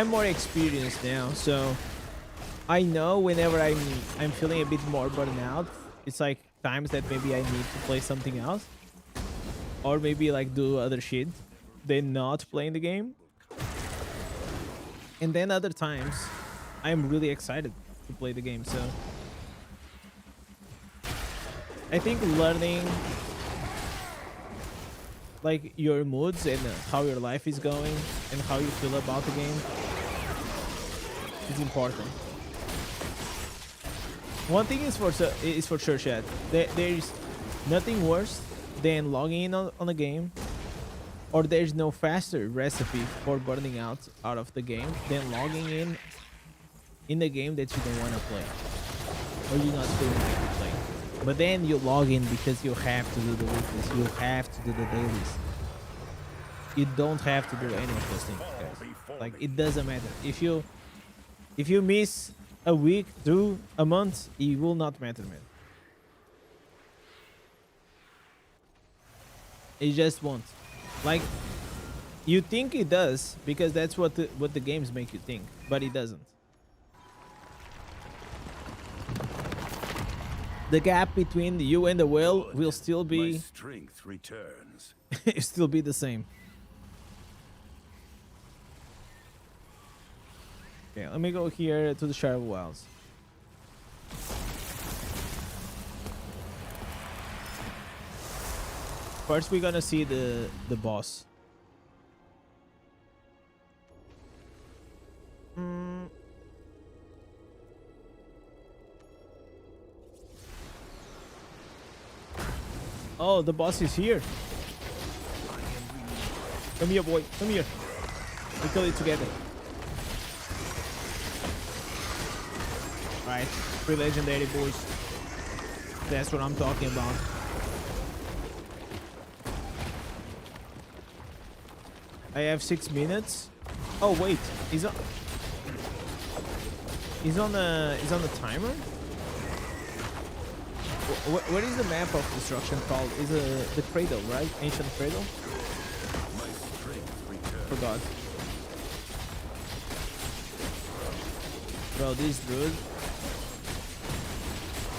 more experienced now, so I know whenever I'm feeling a bit more burnout, it's like times that maybe I need to play something else, or maybe like do other shit than not playing the game. And then other times I'm really excited to play the game. So I think learning like your moods and how your life is going and how you feel about the game is important. One thing is for sure, chat. There's nothing worse than logging in on a game, or there's no faster recipe for burning out of the game than logging in the game that you don't want to play, or you're not feeling like to play. But then you log in because you have to do the weeklies, you have to do the dailies. You don't have to do any of those things, guys. Like, it doesn't matter. If you miss a week through a month, it will not matter, man. It just won't. Like, you think it does because that's what the games make you think, but it doesn't. The gap between you and the whale will still be My strength returns. it still be the same. Okay, let me go here to the Shadow Wilds. First, we're gonna see the boss. Oh, the boss is here. Come here, boy. Come here. We kill it together. Alright, free legendary, boys. That's what I'm talking about. I have 6 minutes. Oh wait, he's on the timer. What is the map of destruction called? Is the cradle, right? Ancient cradle? My strength returns. Forgot. Bro, this dude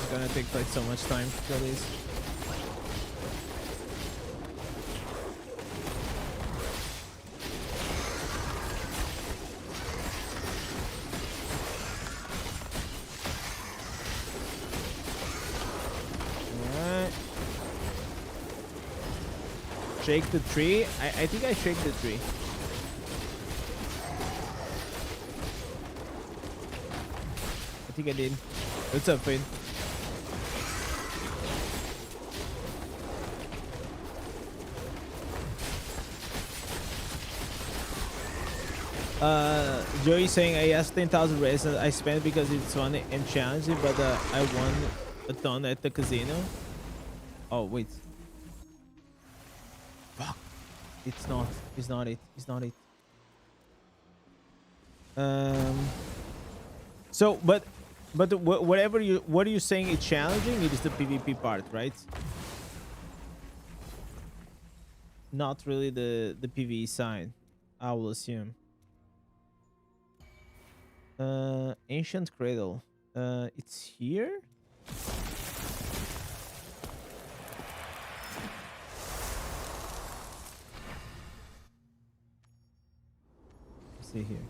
is gonna take like so much time to kill this. Alright. Shake the tree. I think I shake the tree. I think I did. What's up, Finn? Joey saying I asked 10,000 races I spent because it's fun and challenging, but I won a ton at the casino. Oh wait. Fuck. It's not. It's not it. It's not it. So, but whatever you, what are you saying? It's challenging. It is the PvP part, right? Not really the PvE side, I will assume. Ancient cradle. It's here. Let's see here.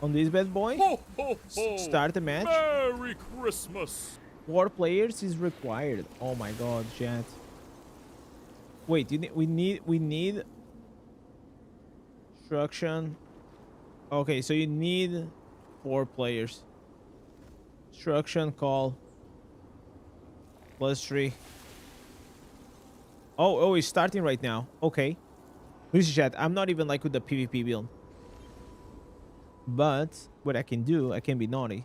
On this bad boy. Ho, ho, ho. Start the match. Merry Christmas. 4 players is required. Oh my god, chat. Wait, we need instruction. Okay, so you need 4 players. Instruction call +3. Oh, it's starting right now. Okay. Listen, chat. I'm not even like with the PvP build. But what I can do, I can be naughty.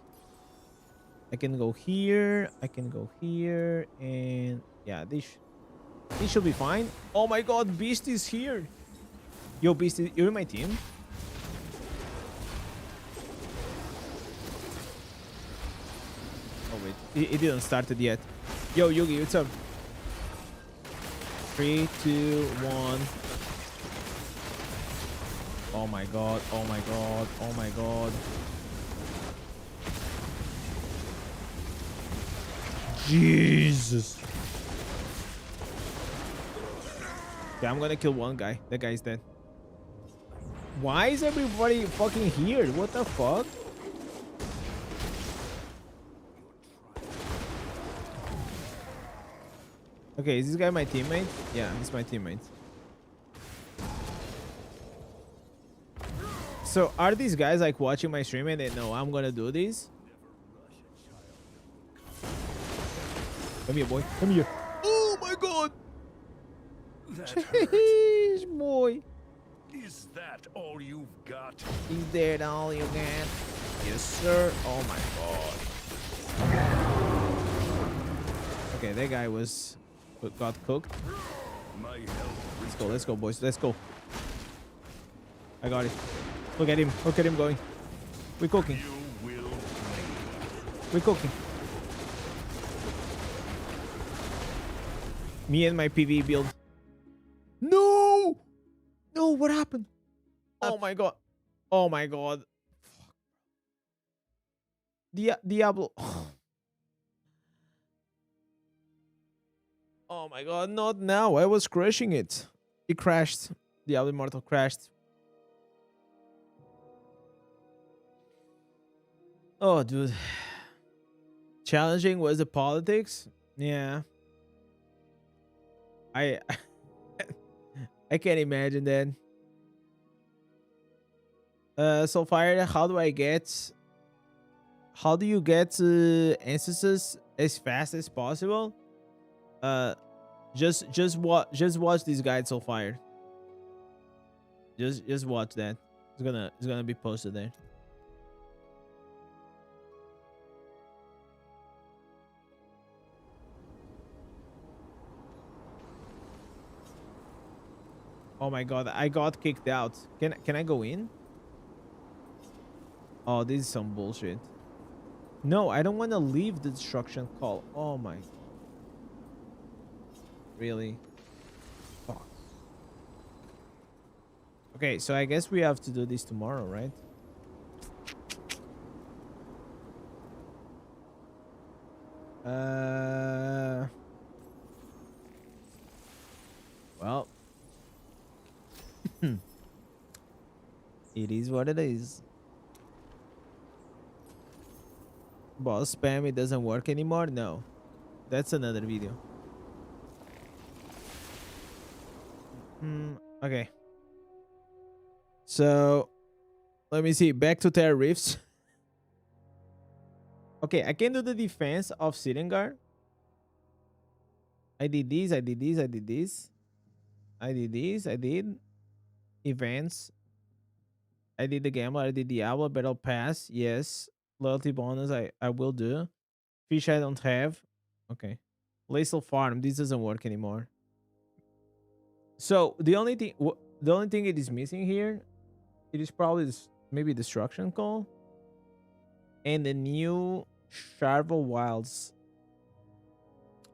I can go here. I can go here, and yeah, this should be fine. Oh my god, Beast is here. Yo, Beast, you're in my team. Oh wait, it didn't start it yet. Yo, Yugi, what's up? 3, 2, 1. Oh my god, oh my god, oh my god. Jesus. Okay, I'm gonna kill one guy. That guy's dead. Why is everybody fucking here? What the fuck? Okay, is this guy my teammate? Yeah, he's my teammate. So are these guys like watching my stream and they know I'm gonna do this? Come here, boy. Come here. Oh my god. Jeez, boy. Is that all you've got? Is that all you got? Yes, sir. Oh my god. Okay, that guy got cooked. My health. Let's go, boys. Let's go. I got it. Look at him. Look at him going. We're cooking. You will We're cooking. Me and my PvE build. No! No, what happened? Oh my god. Oh my god. Diablo. Oh my god, not now. I was crushing it. It crashed. Diablo Immortal crashed. Oh, dude. Challenging was the politics? Yeah. I can't imagine that. So fire, how do you get instances as fast as possible? Just watch this guide so fire. Just watch that. It's gonna be posted there. Oh my god, I got kicked out. Can I go in? Oh, this is some bullshit. No, I don't want to leave the destruction call. Oh my. Really? Fuck. Okay, so I guess we have to do this tomorrow, right? Well. It is what it is. Boss spam, it doesn't work anymore? No. That's another video. Okay. So, let me see. Back to Terra Rifts. Okay, I can do the defense of Sirengar. I did this, I did this, I did this. I did this, I did. Events. I did the Gambler, I did Diablo, Battle Pass. Yes. Loyalty bonus, I will do. Fish I don't have. Okay. Lethal Farm, this doesn't work anymore. So, the only thing it is missing here, it is probably this, maybe Destruction Call. And the new Sharvel Wilds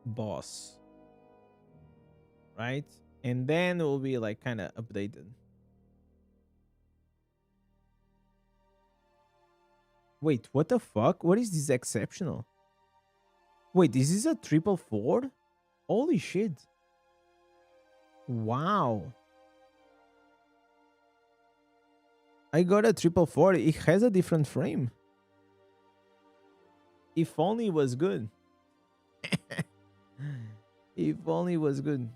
boss. Right? And then it will be like kind of updated. Wait, what the fuck? What is this exceptional? Wait, this is a 444? Holy shit. Wow. I got a 444. It has a different frame. If only it was good. If only it was good.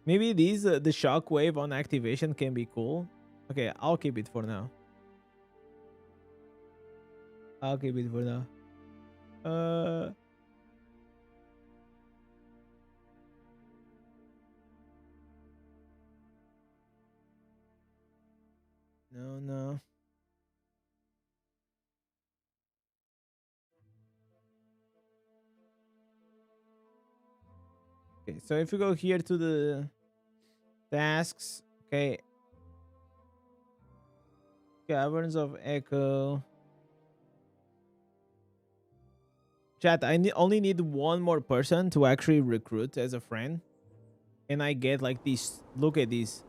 Maybe these the shockwave on activation can be cool. Okay, I'll keep it for now. I'll keep it for now. No. Okay, so if you go here to the tasks, okay. Caverns of Echo. Chat, I only need one more person to actually recruit as a friend. And I get like this. Look at this.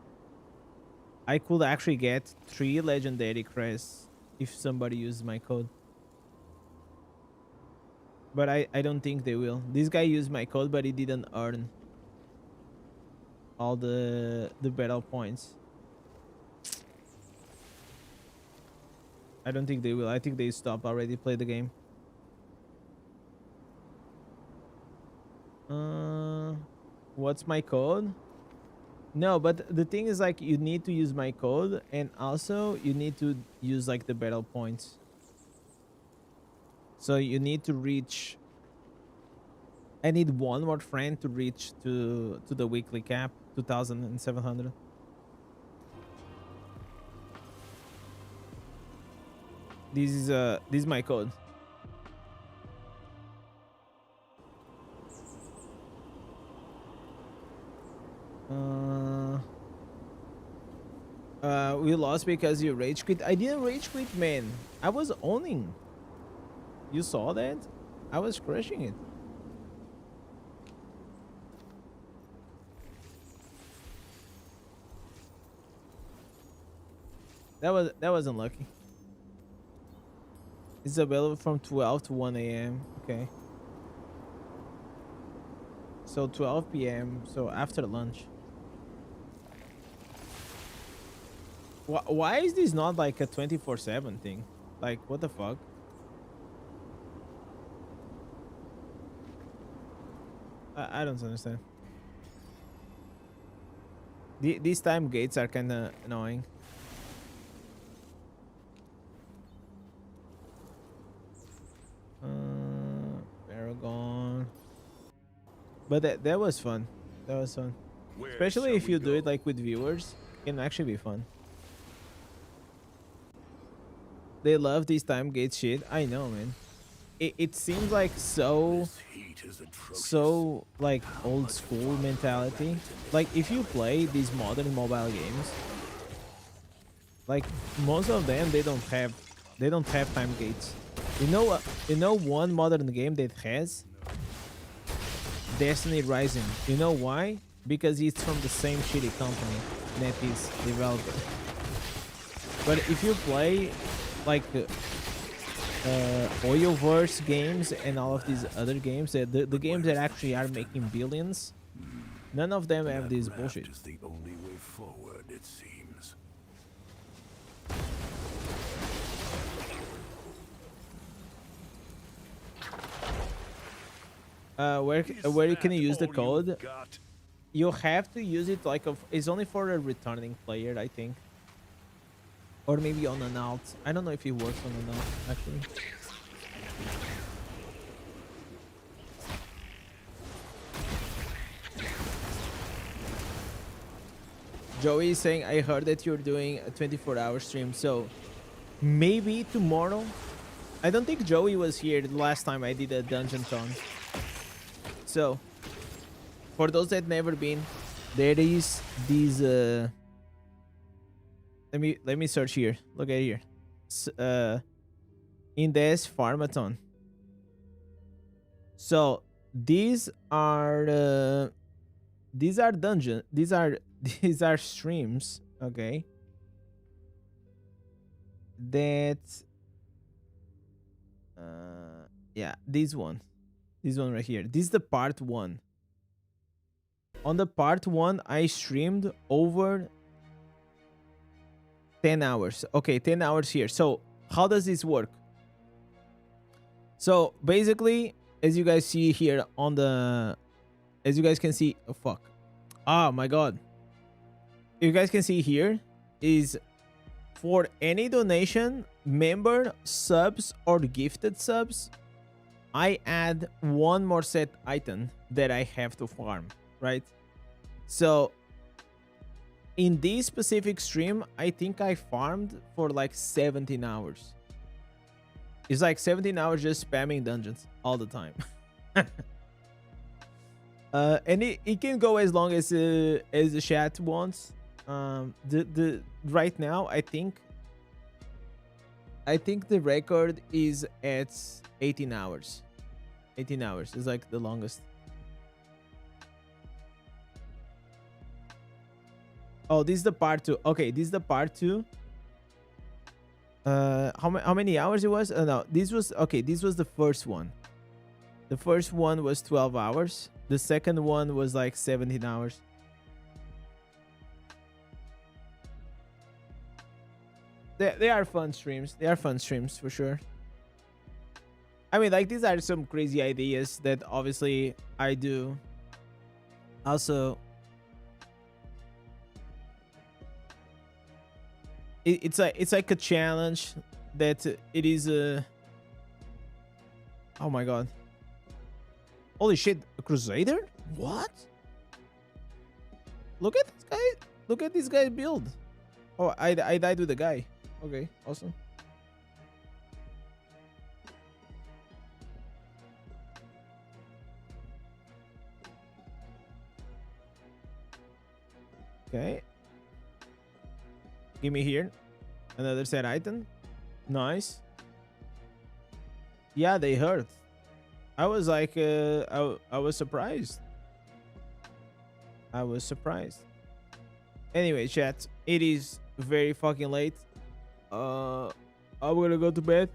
I could actually get 3 legendary crests if somebody uses my code. But I don't think they will. This guy used my code, but he didn't earn all the battle points. I don't think they will. I think they stopped already, play the game. What's my code? No, but the thing is like you need to use my code and also you need to use like the battle points. So you need to reach. I need one more friend to reach to the weekly cap, 2,700. This is my code. We lost because you rage quit. I didn't rage quit, man. I was owning. You saw that? I was crushing it. That was unlucky. It's available from 12 to 1 a.m. Okay. So 12 p.m. So after lunch. Why is this not like a 24/7 thing? Like, what the fuck? I don't understand. These time gates are kind of annoying. Paragon. But that was fun. That was fun. Especially if you do it like with viewers. It can actually be fun. They love these time gate shit. I know, man. It seems like so like old school mentality. Like if you play these modern mobile games, Like most of them, they don't have time gates. You know one modern game that has Destiny Rising. You know why? Because it's from the same shitty company, NetEase developer. But if you play like Oyoverse games and all of these other games, the games that actually are making billions, none of them have this bullshit. Is the only way forward, it seems. Where you can use the code? You have to use it like it's only for a returning player, I think. Or maybe on an alt. I don't know if it works on an alt, actually. Joey is saying, I heard that you're doing a 24-hour stream, so maybe tomorrow. I don't think Joey was here the last time I did a dungeon ton. So, for those that never been, there is these let me search here. Look at here. Indez Farmathon. So these are dungeon. These are streams. Okay. That yeah, this one right here. This is the part 1. On the part 1, I streamed over 10 hours. Okay, 10 hours here. So how does this work? So basically, as you guys see here on the, as you guys can see, oh fuck, oh my god, you guys can see here is for any donation, member, subs, or gifted subs, I add one more set item that I have to farm, right? So in this specific stream, I think I farmed for like 17 hours. It's like 17 hours just spamming dungeons all the time. And it can go as long as the chat wants. Right now, I think the record is at 18 hours. 18 hours is like the longest. Oh, this is the part 2. Okay, this is the part 2. How many hours it was? No, this was okay. This was the first one. The first one was 12 hours. The second one was like 17 hours. They are fun streams. They are fun streams for sure. I mean, like, these are some crazy ideas that obviously I do. Also, it's like a challenge that it is a. Oh my god! Holy shit! A Crusader? What? Look at this guy! Look at this guy build. Oh, I died with the guy. Okay, awesome. Okay. Give me here. Another set item. Nice. Yeah, they hurt. I was like, I was surprised. I was surprised. Anyway, chat, it is very fucking late. I'm gonna go to bed.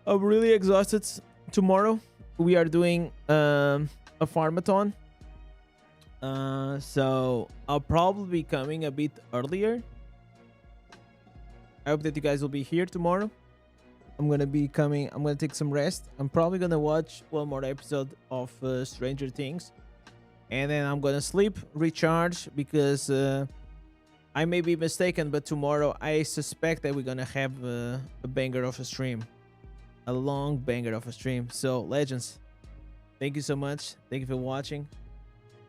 I'm really exhausted. Tomorrow we are doing a farmathon. So I'll probably be coming a bit earlier. I hope that you guys will be here tomorrow. I'm gonna be coming. I'm gonna take some rest. I'm probably gonna watch one more episode of Stranger Things, and then I'm gonna sleep, recharge, because I may be mistaken, but tomorrow I suspect that we're gonna have a banger of a stream, a long banger of a stream. So legends, thank you so much. Thank you for watching.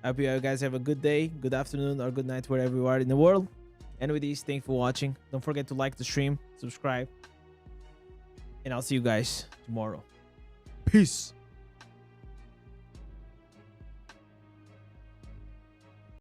I hope you guys have a good day, good afternoon, or good night wherever you are in the world. And with this, thanks for watching. Don't forget to like the stream, subscribe, and I'll see you guys tomorrow. Peace.